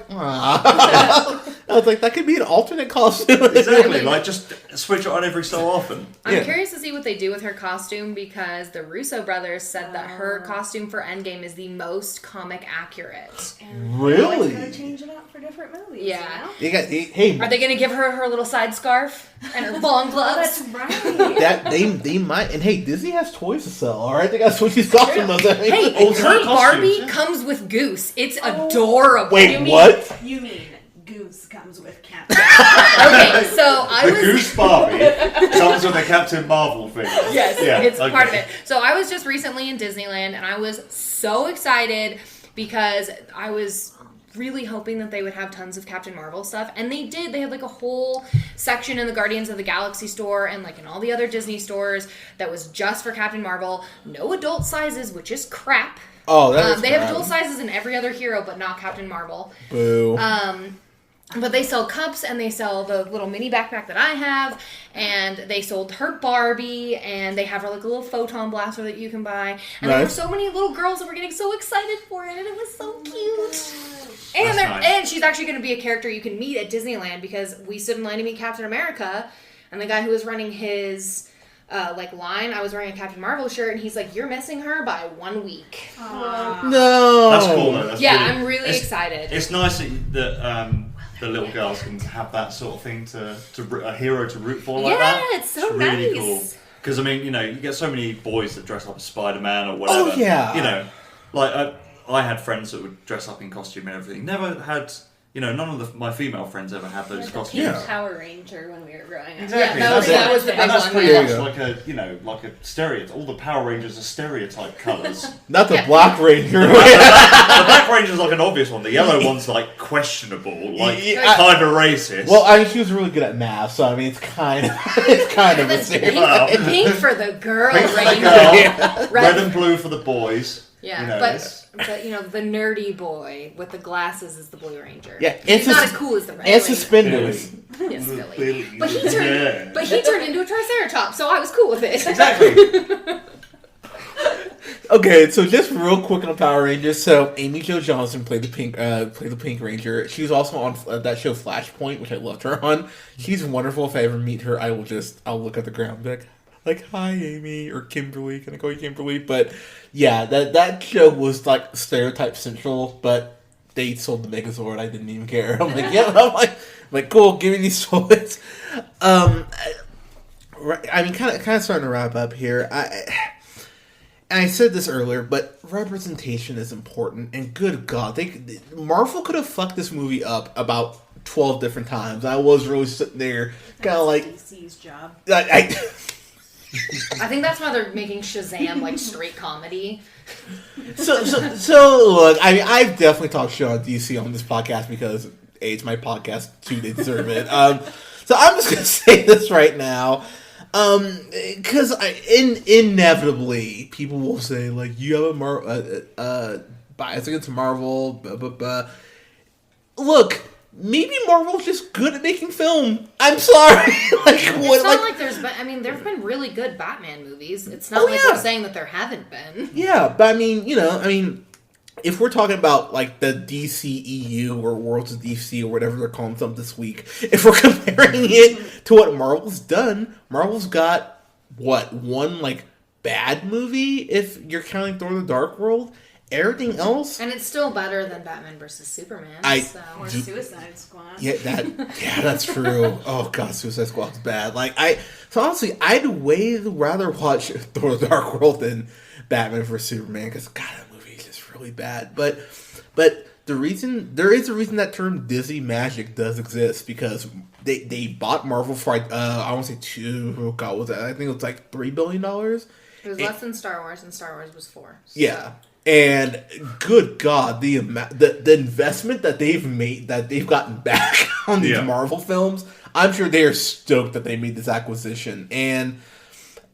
I was like, that could be an alternate costume. Exactly, like just switch it on every so often. I'm curious to see what they do with her costume, because the Russo brothers said that her costume for Endgame is the most comic accurate. And Really? They're going to change it up for different movies. Yeah. You know? Hey, Are they going to give her her little side scarf and her long Oh, gloves? that's right. that they might, and hey, Disney has toys to sell. All right, they got Switchy's costume. Hey, Alternate her Barbie costumes, comes with Goose. It's adorable. Wait, what? You mean Goose comes with Cat. Okay, so I The was... Goose Barbie comes with a Captain Marvel figure. Yes, Yeah, it's okay. part of it. So I was just recently in Disneyland, and I was so excited because I was really hoping that they would have tons of Captain Marvel stuff, and they did. They had like a whole section in the Guardians of the Galaxy store and like in all the other Disney stores that was just for Captain Marvel. No adult sizes, which is crap. Oh, that is they have crap. adult sizes in every other hero, but not Captain Marvel. Boo. But they sell cups, and they sell the little mini backpack that I have, and they sold her Barbie, and they have her like a little photon blaster that you can buy. And there were Nice. so many little girls that were getting so excited for it, and it was so cute. And That's nice. and she's actually going to be a character you can meet at Disneyland, because we stood in line to meet Captain America, and the guy who was running his line, I was wearing a Captain Marvel shirt, and he's like, "You're missing her by 1 week." No. That's cool though. That's I'm really excited. It's nice that the little girls can have that sort of thing to a hero to root for like that. Yeah, it's so really nice. cool. Because I mean, you know, you get so many boys that dress up as Spider-Man or whatever. Oh, yeah. You know, like I had friends that would dress up in costume and everything. Never had. You know, none of my female friends ever had those costumes. Yeah. Power Ranger when we were growing up. Exactly. Yeah, that was the big And that's one. pretty There much you go. like a, you know, like a stereotype. All the Power Rangers are stereotype colours. Not the Black Ranger. The Black Ranger's like an obvious one. The yellow one's like questionable, like Yeah, kind of racist. Well, I mean, she was really good at math, so I mean, it's kind of a Pink, stereotype. Well, pink for the girl Pink for the Ranger. girl, red and blue for the boys. Yeah, You know, but the nerdy boy with the glasses is the Blue Ranger. Yeah, he's not as cool as the Red and Ranger. suspenders. Yes, Billy. Billy. But he turned into a Triceratops, so I was cool with it. Exactly. Okay, so just real quick on Power Rangers. So Amy Jo Johnson played the Pink Ranger. She was also on that show Flashpoint, which I loved her on. She's wonderful. If I ever meet her, I'll look at the ground and be like, hi Amy, or Kimberly. Can I call you Kimberly? But yeah, that show was like stereotype central, but they sold the Megazord. I didn't even care. I'm like, yeah, I'm like cool. Give me these toys. I mean, kind of starting to wrap up here. And I said this earlier, but representation is important. And good God, Marvel could have fucked this movie up about 12 different times. I was really sitting there, kind of like DC's job. I think that's why they're making Shazam like straight comedy. So look, I mean, I've definitely talked shit on DC on this podcast because A, it's my podcast, 2, they deserve it. So I'm just gonna say this right now. Because inevitably people will say like you have a bias against Marvel. Blah, blah, blah. Look, maybe Marvel's just good at making film. I'm sorry. It's not like there's been. I mean, there've been really good Batman movies. It's not we're saying that there haven't been. Yeah, but I mean, if we're talking about like the DCEU or Worlds of DC or whatever they're calling them this week, if we're comparing it to what Marvel's done, Marvel's got one like bad movie if you're counting Thor: The Dark World. Everything else, and it's still better than Batman versus Superman. Or Suicide Squad. Yeah, that's true. Oh god, Suicide Squad's bad. So honestly, I'd way rather watch Thor: The Dark World than Batman vs Superman because God, that movie is just really bad. But there is a reason that term Disney magic does exist because they bought Marvel for I want to say I think it was like $3 billion. It was less than Star Wars, and Star Wars was 4. So. Yeah. And good God, the investment that they've made, that they've gotten back on these Marvel films, I'm sure they are stoked that they made this acquisition. And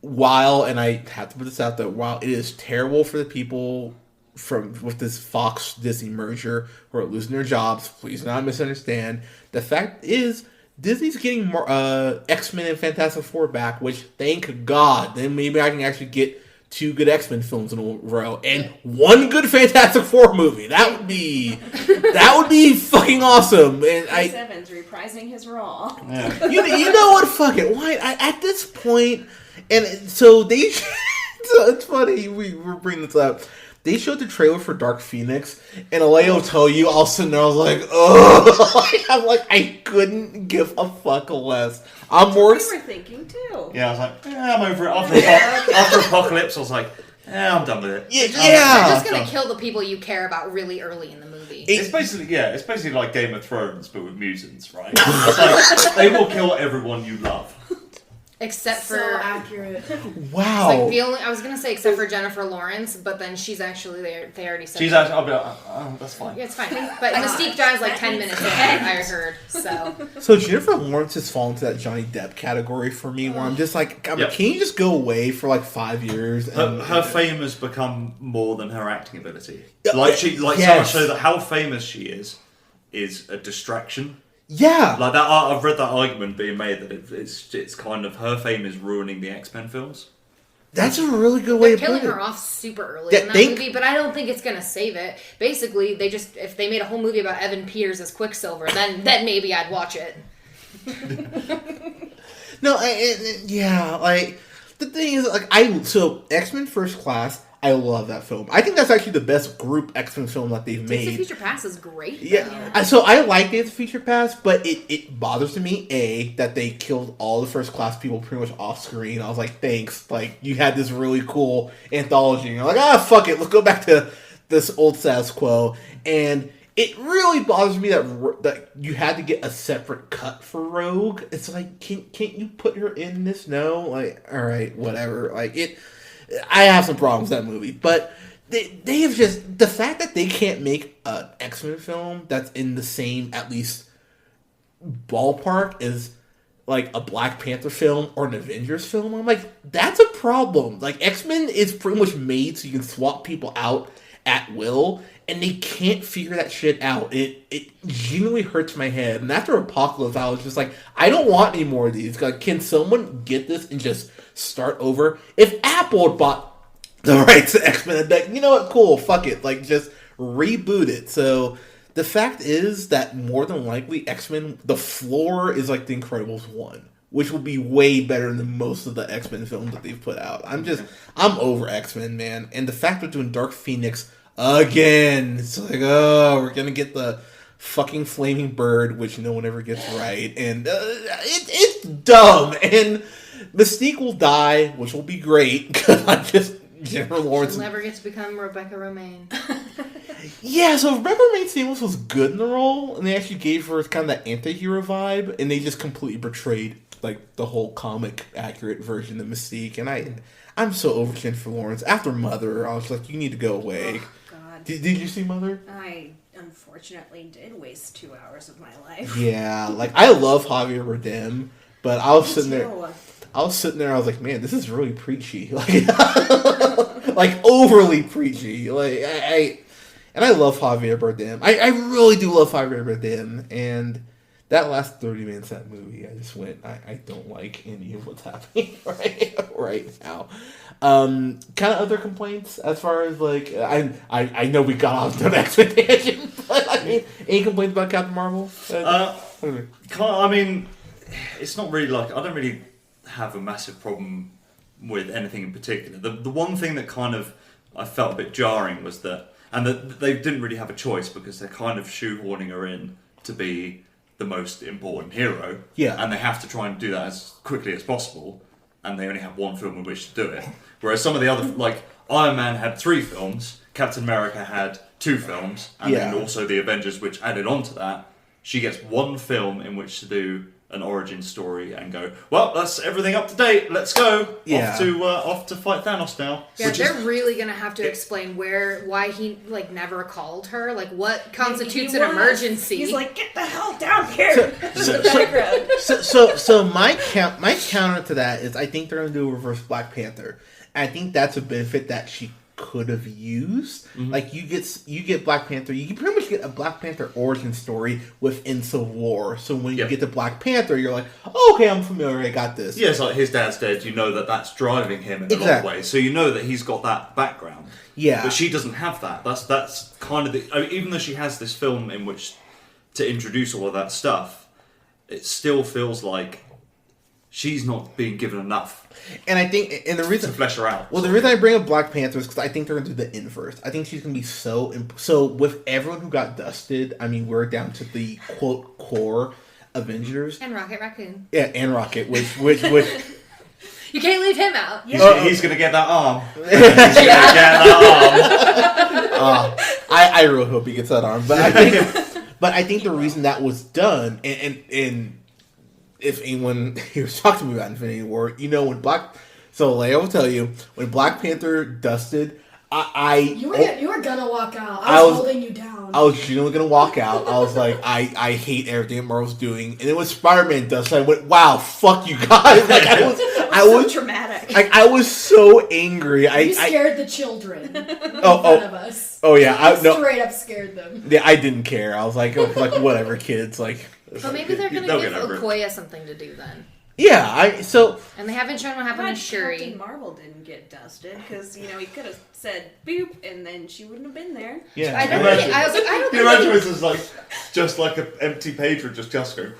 and I have to put this out there, while it is terrible for the people with this Fox Disney merger who are losing their jobs, please do not misunderstand. The fact is, Disney's getting more X-Men and Fantastic Four back, which thank God, then maybe I can actually get 2 good X-Men films in a row and 1 good Fantastic Four movie. That would be fucking awesome. And Chris Evans reprising his role. Yeah. You know what? Fuck it. Why? At this point, and so they. So it's funny we're bringing this up. They showed the trailer for Dark Phoenix, and Aleia will tell you, I'll sit there, I was like, oh, I'm like, I couldn't give a fuck less. I'm more. We were thinking too. Yeah, I was like, I'm over it. After Apocalypse, I was like, I'm done with it. Yeah, They're just gonna kill the people you care about really early in the movie. It's basically like Game of Thrones, but with mutants, right? It's like, they will kill everyone you love. Except for so accurate. Wow. Like I was gonna say except for Jennifer Lawrence, but then she's actually there. They already said She's actually. I'll be like, oh, that's fine. Yeah, it's fine. But Mystique dies like 10 minutes ahead. I heard. So Jennifer Lawrence has fallen into that Johnny Depp category for me, where I'm just like, can you just go away for like 5 years? And, Her fame has become more than her acting ability. Yes. So much so that how famous she is a distraction. Yeah, Like that. I've read that argument being made that it's kind of her fame is ruining the X-Men films. that's a really good way They're of killing putting her it. off super early in that movie, but I don't think it's gonna save it. Basically, if they made a whole movie about Evan Peters as Quicksilver, then maybe I'd watch it. No, like the thing is, like X-Men First Class. I love that film. I think that's actually the best group X-Men film that they've made. Days of Future Past is great. Yeah. So I like Days of Future Past, but it bothers me, that they killed all the First Class people pretty much off screen. I was like, thanks. Like, you had this really cool anthology. And you're like, fuck it. Let's go back to this old status quo. And it really bothers me that you had to get a separate cut for Rogue. It's like, can't you put her in this? No? Like, all right, whatever. Like, I have some problems with that movie, but they have just the fact that they can't make an X-Men film that's in the same at least ballpark is like a Black Panther film or an Avengers film, I'm like, that's a problem. Like, X-Men is pretty much made so you can swap people out at will, and they can't figure that shit out. It genuinely hurts my head. And after Apocalypse, I was just like, I don't want any more of these. Like, can someone get this and just start over? If Apple had bought the rights to X-Men, I'd be like, you know what, cool, fuck it. Like, just reboot it. So the fact is that more than likely X-Men, the floor is like The Incredibles 1, which will be way better than most of the X-Men films that they've put out. I'm over X-Men, man. And the fact they're doing Dark Phoenix again, it's like, oh, we're gonna get the fucking flaming bird, which no one ever gets right. And it's dumb. And Mystique will die, which will be great, because I'm just... Jennifer Lawrence... She'll never get to become Rebecca Romaine. Yeah, so Rebecca Romaine Stamos was good in the role, and they actually gave her kind of that anti-hero vibe, and they just completely portrayed like the whole comic accurate version of Mystique. And I'm so over Jennifer Lawrence. After Mother, I was like, you need to go away. Oh, God. Did you see Mother? I unfortunately did waste 2 hours of my life. Yeah, like I love Javier Bardem, but I was sitting there. I was like, man, this is really preachy, like, like overly preachy. Like and I love Javier Bardem. I really do love Javier Bardem, and that last 30 minutes of that movie, I just went, I don't like any of what's happening right now. Kind of other complaints as far as like, I know we got off to an expectation, but I mean, any complaints about Captain Marvel? I mean, it's not really like, I don't really have a massive problem with anything in particular. The one thing that kind of I felt a bit jarring was that they didn't really have a choice because they're kind of shoehorning her in to be the most important hero. Yeah. And they have to try and do that as quickly as possible, and they only have one film in which to do it. Whereas some of the other, like Iron Man had 3 films, Captain America had 2 films, and then also the Avengers, which added on to that. She gets 1 film in which to do an origin story and go, well, that's everything up to date. Let's go. Yeah. Off to fight Thanos now. Yeah, they're really gonna have to explain why he like never called her. Like, what constitutes an emergency? He's like, get the hell down here. So my counter to that is I think they're gonna do a reverse Black Panther. And I think that's a benefit that she could have used. Mm-hmm. Like you get Black Panther, you can pretty much get a Black Panther origin story within Civil War. So when you get to Black Panther, you're like, oh, okay, I'm familiar, I got this. Yeah, it's like his dad's dead, you know that's driving him in a lot of ways. So you know that he's got that background. Yeah. But she doesn't have that. That's kind of the... I mean, even though she has this film in which to introduce all of that stuff, it still feels like she's not being given enough. And I think, and the reason to flesh her out. Well, the reason I bring up Black Panther is because I think they're going to do the inverse. I think she's going to be so with everyone who got dusted. I mean, we're down to the quote core Avengers and Rocket Raccoon. Yeah, and Rocket, which you can't leave him out. Yeah. He's going to get that arm. He's going to get that arm. I really hope he gets that arm, but I think the reason that was done and if anyone here was talking to me about Infinity War, you know so Leia will tell you, when Black Panther dusted, You were gonna walk out. I was holding you down. I was genuinely gonna walk out. I was like, I hate everything Marvel's doing. And then when Spider-Man dusted, I went, wow, fuck you guys. Like I was so dramatic. Like I was so angry. You scared the children in front of us. Oh yeah, Straight up scared them. Yeah, I didn't care. I was like whatever, kids. Like, well, maybe they're gonna give Okoye something to do then. Yeah, and they haven't shown what happened to Shuri. Captain Marvel didn't get dusted because he could have said boop and then she wouldn't have been there. Yeah, I don't think. Imagine this is like just like an empty page with just go.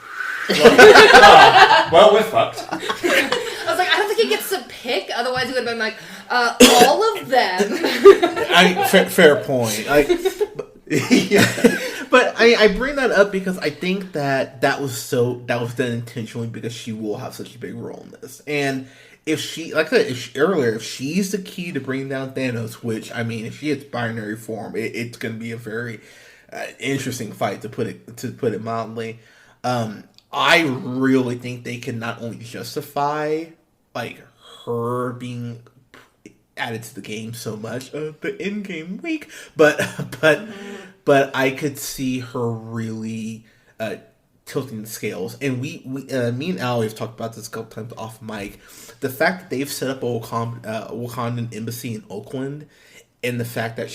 Well, we're fucked. I was like, I don't think he gets to pick. Otherwise, he would have been like, all of them. Fair point. But I bring that up because I think that was done intentionally because she will have such a big role in this. And if she, like I said if she's the key to bringing down Thanos, which, I mean, if she hits binary form, it's going to be a very interesting fight, to put it mildly. I really think they can not only justify like her being added to the game so much, the in-game week, but I could see her really tilting the scales. And me and Al have talked about this a couple times off mic. The fact that they've set up a Wakandan embassy in Oakland, and the fact that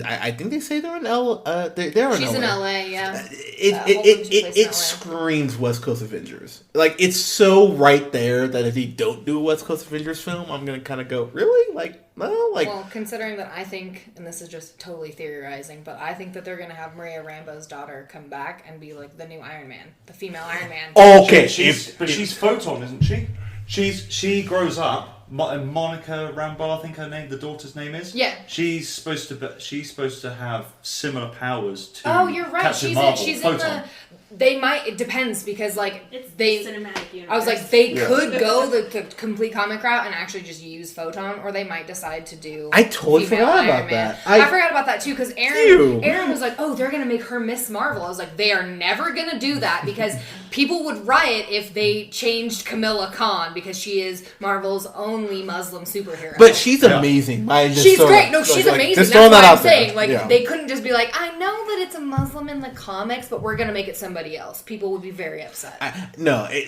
I think they say they're in they're in She's LA. in LA, yeah. It screams West Coast Avengers. Like, it's so right there that if they don't do a West Coast Avengers film, I'm gonna kind of go, really? Like, no? Like, well, considering that I think, and this is just totally theorizing, but I think that they're gonna have Maria Rambo's daughter come back and be like the new Iron Man, the female Iron Man. okay, she's Photon, isn't she? She grows up. Monica Rambeau, I think the daughter's name is. Yeah. She's supposed to have similar powers to. Oh, you're right. Captain She's Marvel, in Photon. the. They might. It depends because It's they. the cinematic universe. I was like, they could go the complete comic route and actually just use Photon, or they might decide to do. I totally female forgot Iron about Man. that. I forgot about that too because Ew. Aaron was like, "Oh, they're gonna make her Miss Marvel." I was like, "They are never gonna do that because people would riot if they changed Kamala Khan because she is Marvel's only Muslim superhero." but she's amazing. She's great. No, she's amazing. Just That's throwing what that I'm out there. saying. Like, Yeah. they couldn't just be like, I know that it's a Muslim in the comics, but we're going to make it somebody else. People would be very upset.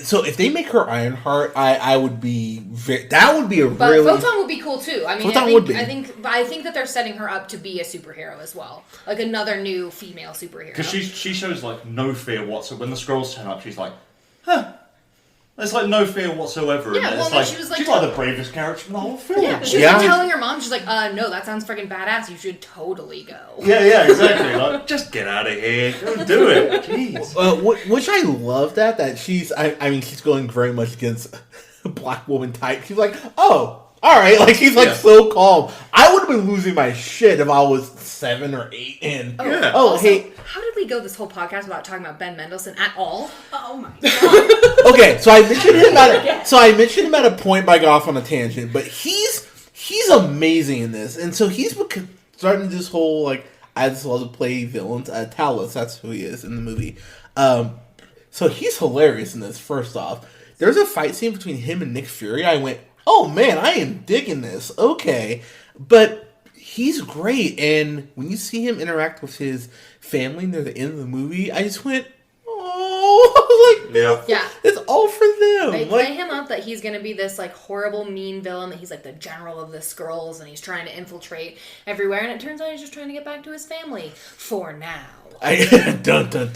So if they make her Ironheart, I would be that would be a But really... Photon would be cool, too. I mean, Photon would be. I think that they're setting her up to be a superhero as well. Like, another new female superhero. Because she shows like no fear whatsoever. When the Skrulls turn up, she's like, huh. There's like no fear whatsoever. Yeah, in well, it. no, It's she was like she's like the bravest character in the whole film. Yeah, she was like telling her mom, she's like, no, that sounds freaking badass. You should totally go. Yeah, exactly. Like, just get out of here. Go do it. Jeez. Which I love that she's... I mean, she's going very much against a black woman type. She's like, oh... All right, like she's like so calm. I would have been losing my shit if I was 7 or 8 and Also, hey, how did we go this whole podcast without talking about Ben Mendelsohn at all? Oh my god. okay, so I mentioned him at a point by got off on a tangent, but he's amazing in this, and so he's starting this whole like I just love to play villains. Talos, that's who he is in the movie. So he's hilarious in this. First off, there's a fight scene between him and Nick Fury. I went, oh man, I am digging this. Okay, but he's great, and when you see him interact with his family near the end of the movie, I just went, oh, like yeah, it's all for them. They play him up that he's going to be this like horrible, mean villain. That he's like the general of the Skrulls, and he's trying to infiltrate everywhere. And it turns out he's just trying to get back to his family for now. Dun dun dun.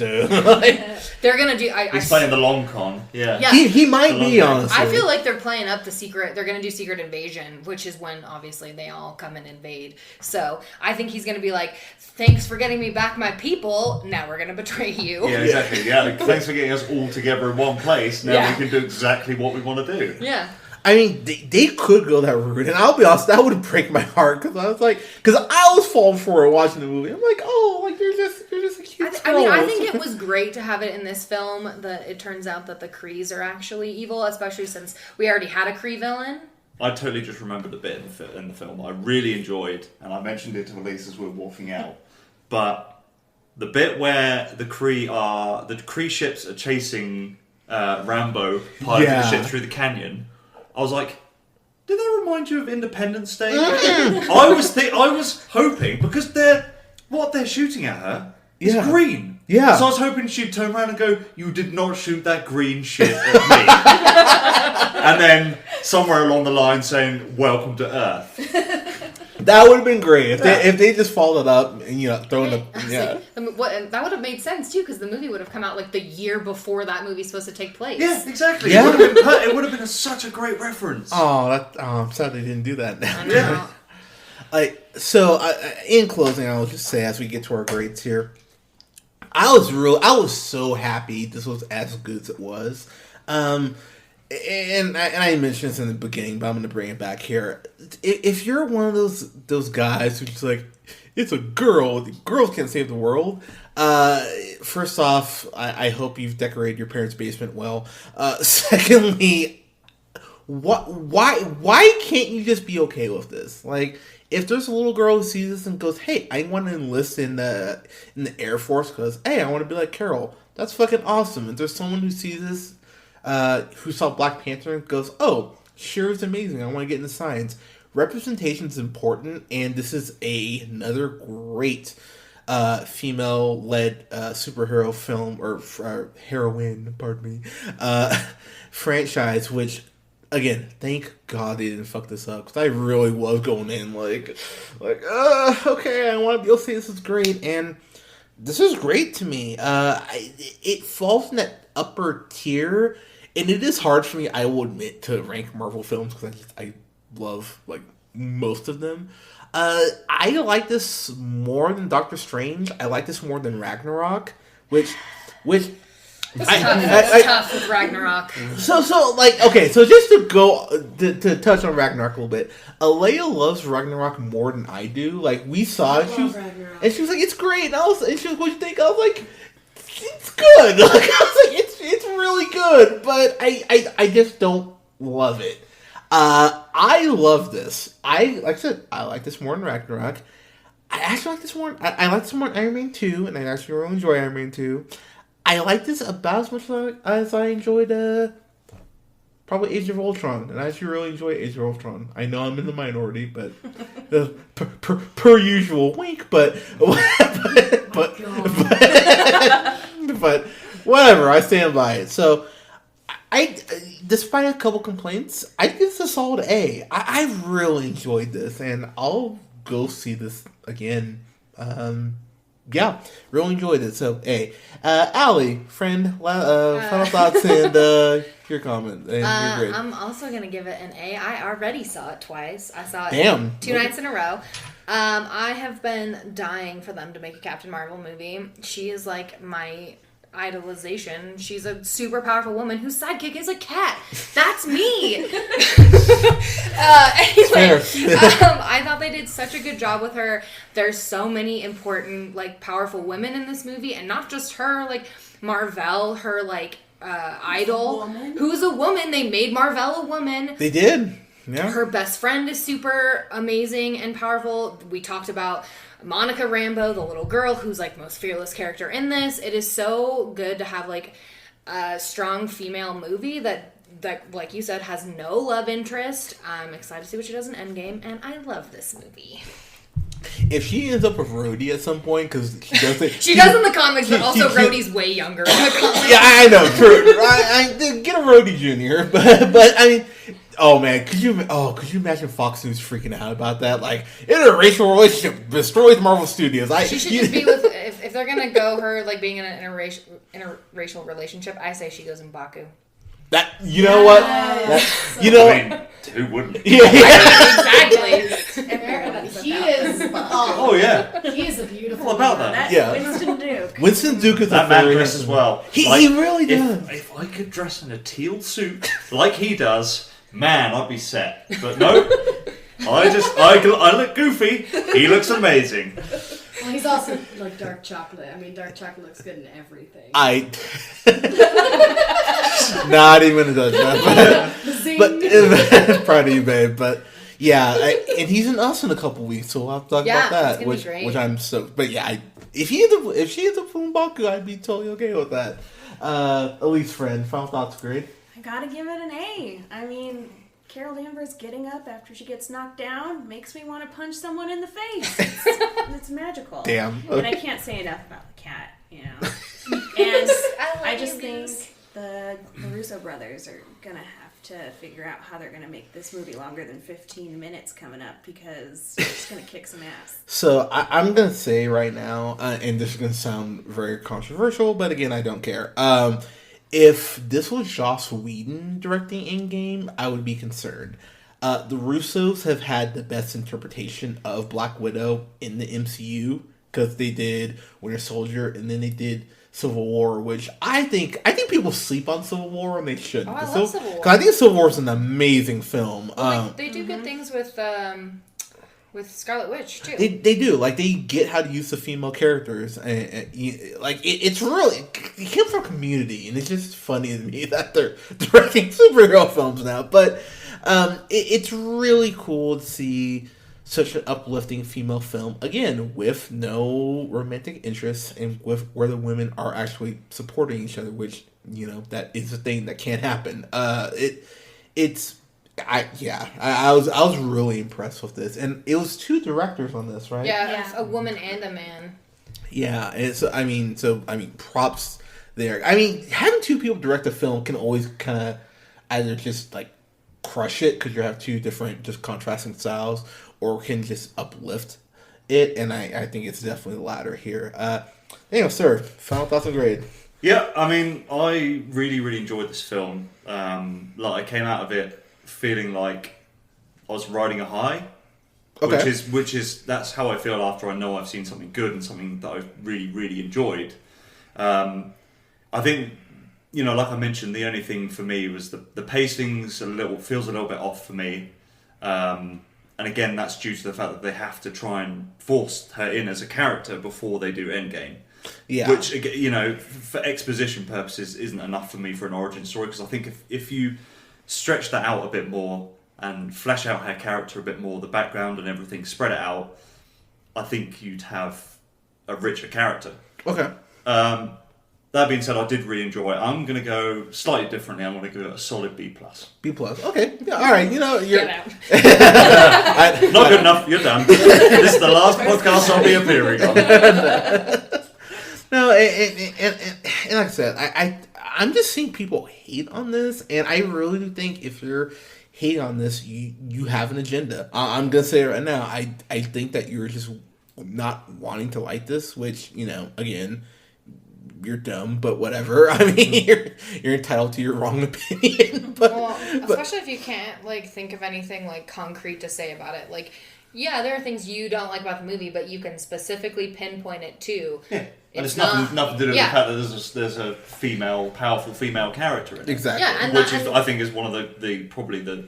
They're gonna do. He's playing the long con. Yeah. He might be, honestly. I feel like they're playing up the secret. They're gonna do Secret Invasion, which is when obviously they all come and invade. So I think he's gonna be like, "Thanks for getting me back, my people. Now we're gonna betray you." Yeah, exactly. Yeah, thanks for getting us all together in one place. Now we can do exactly what we want to do. Yeah. I mean, they could go that route, and I'll be honest, that would break my heart because I was falling for it watching the movie. I'm like, oh, like you're just a cute. I think it was great to have it in this film. That it turns out that the Krees are actually evil, especially since we already had a Kree villain. I totally just remembered the bit in the film I really enjoyed, and I mentioned it to Alyse as we were walking out. But the bit where the Kree ships are chasing Rambo piloting the ship through the canyon. I was like, did that remind you of Independence Day? I was hoping, because what they're shooting at her is green. Yeah. So I was hoping she'd turn around and go, you did not shoot that green shit at me. And then somewhere along the line saying, welcome to Earth. That would have been great if they just followed up and thrown the that would have made sense too because the movie would have come out like the year before that movie's supposed to take place. Yeah, exactly. Yeah. It would have been such a great reference. I'm sad they didn't do that now. Yeah. In closing, I'll just say as we get to our grades here, I was so happy this was as good as it was. And I mentioned this in the beginning, but I'm going to bring it back here. If you're one of those guys who's just like, it's a girl, the girls can't save the world. First off, I hope you've decorated your parents' basement well. Secondly, why can't you just be okay with this? Like, if there's a little girl who sees this and goes, hey, I want to enlist in the Air Force because, hey, I want to be like Carol. That's fucking awesome. If there's someone who sees this, who saw Black Panther and goes, oh, sure is amazing, I want to get into science. Representation is important, and this is another great female-led superhero film or heroine, pardon me, franchise. Which, again, thank God they didn't fuck this up, because I really was going in like, okay, I want to be able to say this is great, and this is great to me. It falls in that upper tier, and it is hard for me, I will admit, to rank Marvel films, because I love like most of them. I like this more than Doctor Strange. I like this more than Ragnarok, which It's tough with Ragnarok. So like, okay, so just to go to touch on Ragnarok a little bit, Aleia loves Ragnarok more than I do. Like, we saw it, and she was like, "It's great," and she was, "What do you think?" I was like, "It's good." Like, I was like, "It's really good," but I just don't love it. I love this. Like I said, I like this more than Ragnarok. I actually like this more. I like this more than Iron Man 2, and I actually really enjoy Iron Man 2. I like this about as much as I enjoyed probably Age of Ultron, and I actually really enjoy Age of Ultron. I know I'm in the minority, but per usual, wink. But whatever, I stand by it. So I despite a couple complaints, I give this a solid A. I really enjoyed this, and I'll go see this again. Yeah, really enjoyed it. So, A. Allie, friend, final thoughts and your comment. And your grade. I'm also going to give it an A. I already saw it twice. I saw it Damn. 2 nights in a row. I have been dying for them to make a Captain Marvel movie. She is like my idolization. She's a super powerful woman whose sidekick is a cat. That's me. Anyway, I thought they did such a good job with her. There's so many important, like, powerful women in this movie, and not just her. Like, Marvel, her like idol, who's a woman. They made Marvel a woman. They did. Yeah. Her best friend is super amazing and powerful. We talked about Monica Rambeau, the little girl who's like most fearless character in this. It is so good to have like a strong female movie that like you said has no love interest. I'm excited to see what she does in Endgame, and I love this movie. If she ends up with Rhodey at some point, because she does it, she does in the comics, but also Rhodey's way younger in the comics. Yeah, I know, true. I get a Rhodey Jr., but I mean. Oh man, could you imagine Fox News freaking out about that? Like, interracial relationship destroys Marvel Studios. She should just be with, if they're gonna go her like being in an interracial relationship, I say she goes in Baku. That, you know what? You know, I mean, who wouldn't? Yeah. Exactly. He is. Oh yeah. He is a beautiful. What about man. that? Yeah. Winston Duke. Winston Duke is that a man very dresses well. He really does. If I could dress in a teal suit like he does, man, I'd be set. But no, I look goofy. He looks amazing. Well, he's also like dark chocolate. I mean, dark chocolate looks good in everything. Not even gonna judge that. But proud of you, babe. But yeah, and he's in Us in a couple weeks, so we'll have to talk about that. Which I'm so. But yeah, if she ends up from Baku, I'd be totally okay with that. Alyse, friend, final thoughts, grade. I gotta give it an A. I mean, Carol Danvers getting up after she gets knocked down makes me want to punch someone in the face. It's magical. Damn. And I can't say enough about the cat, you know. And I just think the Russo brothers are gonna have to figure out how they're gonna make this movie longer than 15 minutes coming up, because it's gonna kick some ass. So I'm gonna say right now, and this is gonna sound very controversial, but again, I don't care. If this was Joss Whedon directing Endgame, I would be concerned. The Russos have had the best interpretation of Black Widow in the MCU, because they did Winter Soldier and then they did Civil War, which I think people sleep on Civil War and they shouldn't. Oh, I love Civil War. Because I think Civil War is an amazing film. Well, they do good things with Scarlet Witch too. They do, like, they get how to use the female characters, and like it's really, it came from Community, and it's just funny to me that they're directing superhero films now. But it's really cool to see such an uplifting female film, again, with no romantic interest and with where the women are actually supporting each other, which, you know, that is a thing that can't happen. I was really impressed with this, and it was 2 directors on this, right? Yeah, a woman and a man. Yeah, and props there. I mean, having two people direct a film can always kind of either just like crush it because you have two different, just contrasting styles, or can just uplift it. And I think it's definitely the latter here. Sir, final thoughts and grade. Yeah, I mean, I really, really enjoyed this film. I came out of it feeling like I was riding a high. Okay. Which is that's how I feel after I know I've seen something good and something that I've really, really enjoyed. I think, like I mentioned, the only thing for me was the pacing's feels a little bit off for me. And again, that's due to the fact that they have to try and force her in as a character before they do Endgame. Yeah. Which, for exposition purposes, isn't enough for me for an origin story, because I think if you stretch that out a bit more and flesh out her character a bit more, the background and everything, spread it out, I think you'd have a richer character. Okay. That being said, I did really enjoy it. I'm going to go slightly differently. I'm going to give it a solid B+. B+. Okay. Yeah, all right. You're... Get out. Not good enough. You're done. This is the last podcast I'll be appearing on. No, and like I said, I'm just seeing people hate on this, and I really do think if you're hating on this, you have an agenda. I'm gonna say it right now. I think that you're just not wanting to like this, which again, you're dumb, but whatever. I mean, you're entitled to your wrong opinion. Especially if you can't think of anything concrete to say about it. Yeah, there are things you don't like about the movie, but you can specifically pinpoint it to. Yeah. And it's nothing to do with the fact that there's a powerful female character in it. Exactly. Yeah, which I think is one of probably the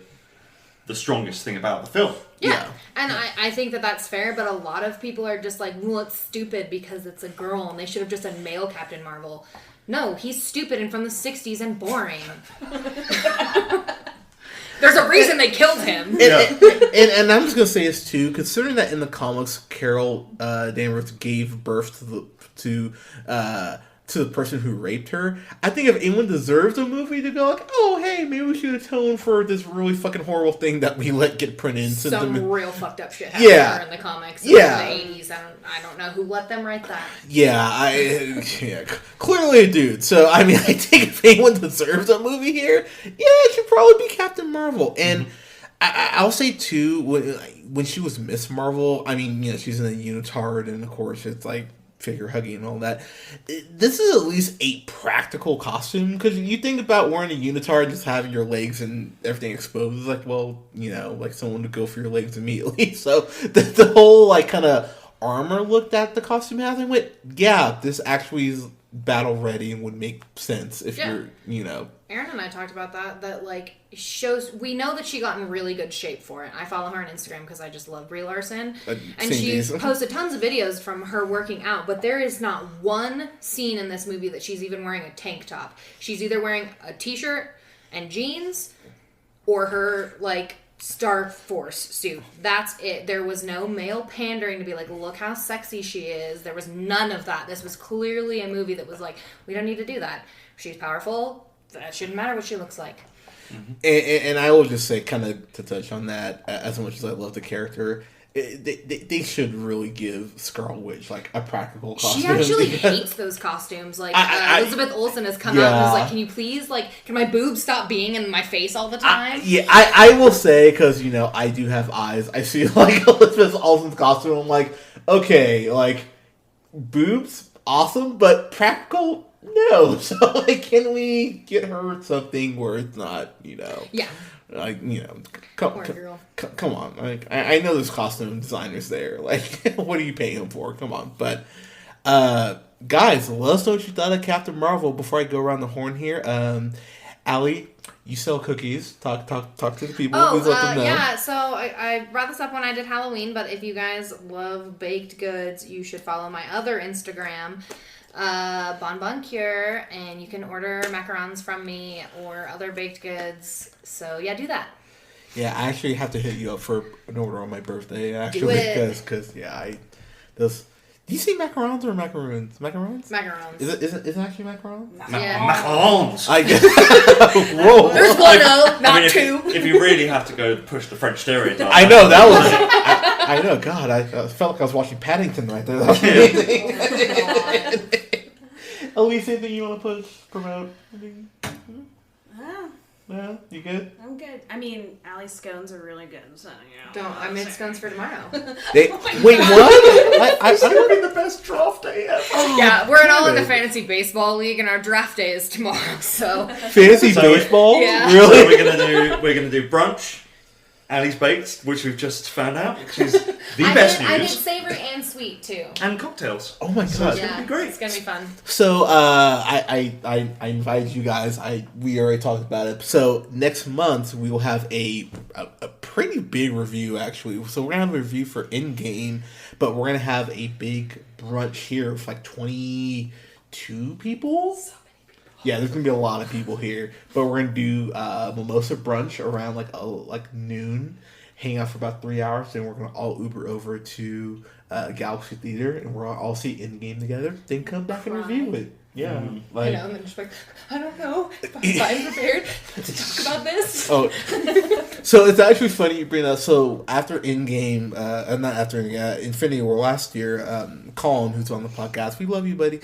strongest thing about the film. Yeah. And I think that's fair, but a lot of people are just like, well, it's stupid because it's a girl and they should have just done male Captain Marvel. No, he's stupid and from the 60s and boring. There's a reason they killed him. And I'm just gonna say this too, considering that in the comics, Carol Danvers gave birth to the person who raped her. I think if anyone deserves a movie to go like, oh hey, maybe we should atone for this really fucking horrible thing that we let get printed. Some real fucked up shit happened to her in the comics. In the 80s. I don't know who let them write that. Clearly a dude. So I mean, I think if anyone deserves a movie here, it should probably be Captain Marvel. And I'll say too, when she was Miss Marvel, I mean, she's in a unitard, and of course it's like figure hugging and all that. This is at least a practical costume, because you think about wearing a unitard and just having your legs and everything exposed. It's like, well, someone to go for your legs immediately. So the whole kind of armor look that the costume has, I went, yeah, this actually is battle ready and would make sense if you're, Aaron and I talked about that shows, we know that she got in really good shape for it. I follow her on Instagram because I just love Brie Larson. And she's posted tons of videos from her working out, but there is not one scene in this movie that she's even wearing a tank top. She's either wearing a t-shirt and jeans or her, Star Force suit. That's it. There was no male pandering to be like, look how sexy she is. There was none of that. This was clearly a movie that was like, we don't need to do that. She's powerful. That shouldn't matter what she looks like. Mm-hmm. And I will just say, kind of to touch on that, as much as I love the character, they should really give Scarlet Witch a practical costume. She actually hates those costumes. Elizabeth Olsen has come out and was like, can you please, can my boobs stop being in my face all the time? I will say, because, I do have eyes. I see, Elizabeth Olsen's costume. I'm like, okay, boobs, awesome, but practical? No. So, can we get her something where it's not, Yeah. Come on. I know there's costume designers there. What are you paying them for? Come on. But, guys, let us know what you thought of Captain Marvel before I go around the horn here. Allie, you sell cookies. Talk to the people. Please let them know. Yeah, so I brought this up when I did Halloween, but if you guys love baked goods, you should follow my other Instagram, Bon Bon Cure, and you can order macarons from me or other baked goods. So yeah, do that. Yeah, I actually have to hit you up for an order on my birthday. Actually, because Do you say macarons or macaroons? Macarons? Macarons. Is it actually macarons? Yeah. Macarons. I guess. Whoa. There's one O, not two. If you really have to go push the French stereotype. I know, that was... I know, God, I felt like I was watching Paddington right there. That was amazing. Alyse, anything you want to push, promote? Yeah, you good? I'm good. I mean, Allie's scones are really good, so I made scones for tomorrow. Wait, what? I It'll be the best draft day ever. Yeah, we're all in the fantasy baseball league, and our draft day is tomorrow. So fantasy baseball? Yeah. Really? So we're gonna do brunch. Allie's baked, which we've just found out, which is the best I did news. savory and sweet too. And cocktails. Oh my God. It's gonna be great. It's gonna be fun. So I invited you guys. We already talked about it. So next month we will have a pretty big review actually. So we're gonna have a review for Endgame, but we're gonna have a big brunch here with like 22 people. So many people. Yeah, there's gonna be a lot of people here. But we're gonna do mimosa brunch around like noon. Hang out for about 3 hours, then we're gonna all Uber over to Galaxy Theater, and we'll all see Endgame together. Then come back and review it. Yeah, I know, and then just like, I don't know if I'm prepared to talk about this. Oh, so it's actually funny you bring that. So after Endgame, not after Infinity War last year, Colin, who's on the podcast, we love you, buddy.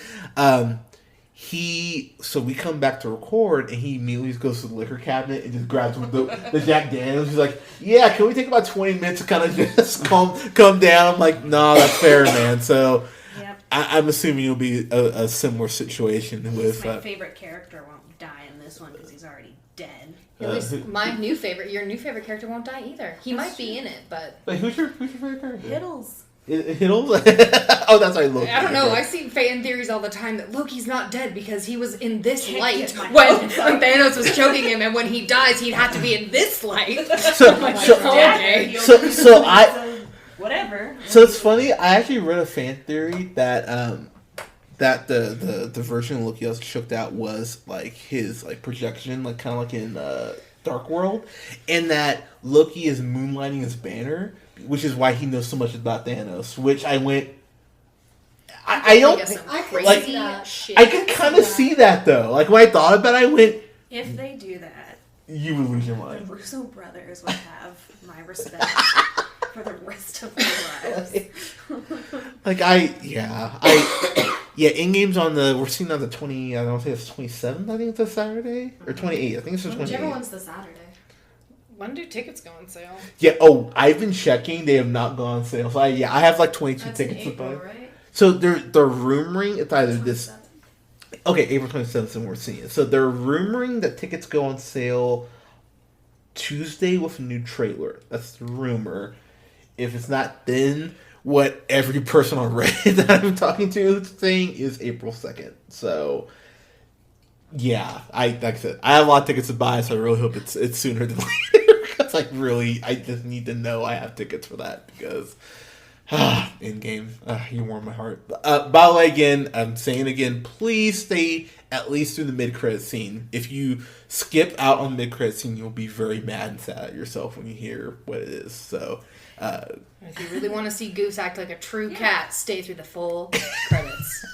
So we come back to record, and he immediately goes to the liquor cabinet and just grabs the Jack Daniels. He's like, "Yeah, can we take about 20 minutes to kind of just calm down?" I'm like, "No, that's fair, man." So Yep. I'm assuming it'll be a similar situation with. My favorite character won't die in this one because he's already dead. At least your new favorite character won't die either. He might be in it, but Wait, who's your favorite character? Hiddles. Hiddles? Oh, that's right, Loki. I don't know. I see fan theories all the time that Loki's not dead because he was in this light my when Thanos was choking him, and when he dies, he'd have to be in this light. Whatever. So it's funny. I actually read a fan theory that that the version of Loki that was choked out was like his like projection, like kind of like in Dark World, and that Loki is moonlighting his banner, which is why he knows so much about Thanos. Which I went. I don't think, crazy like, shit. I could kind of see that though. Like when I thought about it, I went, If they do that, "You would lose your the mind." Russo brothers would have my respect for the rest of their lives. Like Endgame's on we're seeing on the 20. I don't think it's 27th. I think it's a Saturday or 28th. I think it's the 28th. Whichever one's the Saturday. When do tickets go on sale? Yeah. Oh, I've been checking. They have not gone on sale. So I have like 22 That's tickets in to buy. April, right? So they're rumoring it's either this. Okay, April 27th, and we're seeing it. So they're rumoring that tickets go on sale Tuesday with a new trailer. That's the rumor. If it's not, then what every person on Reddit that I've been talking to is saying is April 2nd. So yeah, like I said, I have a lot of tickets to buy, so I really hope it's sooner than later. Because I just need to know I have tickets for that because. Endgame, you warm my heart. By the way, again, I'm saying again, please stay at least through the mid-credit scene. If you skip out on the mid-credit scene, you'll be very mad and sad at yourself when you hear what it is. So, if you really want to see Goose act like a true cat, stay through the full credits.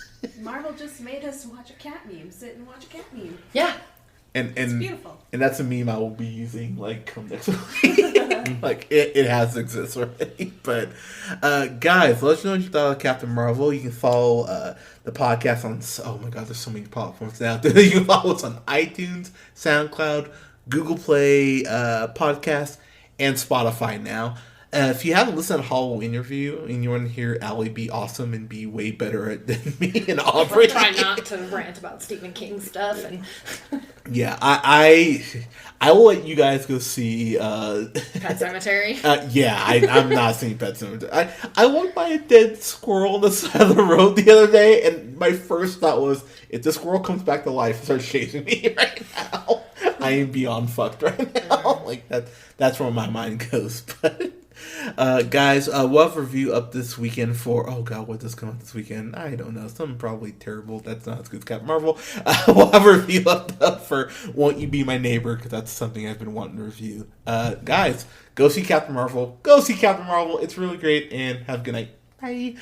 Marvel just made us watch a cat meme. Sit and watch a cat meme. Yeah. It's beautiful. And that's a meme I will be using like come next week. Like it has to exist already. But guys, let us know what you thought of Captain Marvel. You can follow the podcast on oh my god, there's so many platforms now. You can follow us on iTunes, SoundCloud, Google Play Podcast, and Spotify now. If you haven't listened to Hollow Interview and you want to hear Allie be awesome and be way better at than me and Aubrey, Try not to rant about Stephen King stuff and yeah, I will let you guys go see Pet Cemetery. I'm not seeing Pet Cemetery. I walked by a dead squirrel on the side of the road the other day, and my first thought was, if the squirrel comes back to life and starts chasing me right now, I am beyond fucked right now. Like that's where my mind goes. But guys, we'll have a review up this weekend for what does come out this weekend? I don't know, something probably terrible. That's not as good as Captain Marvel. We'll have a review up for Won't You Be My Neighbor, because that's something I've been wanting to review. Guys, go see Captain Marvel. It's really great, and have a good night. Bye.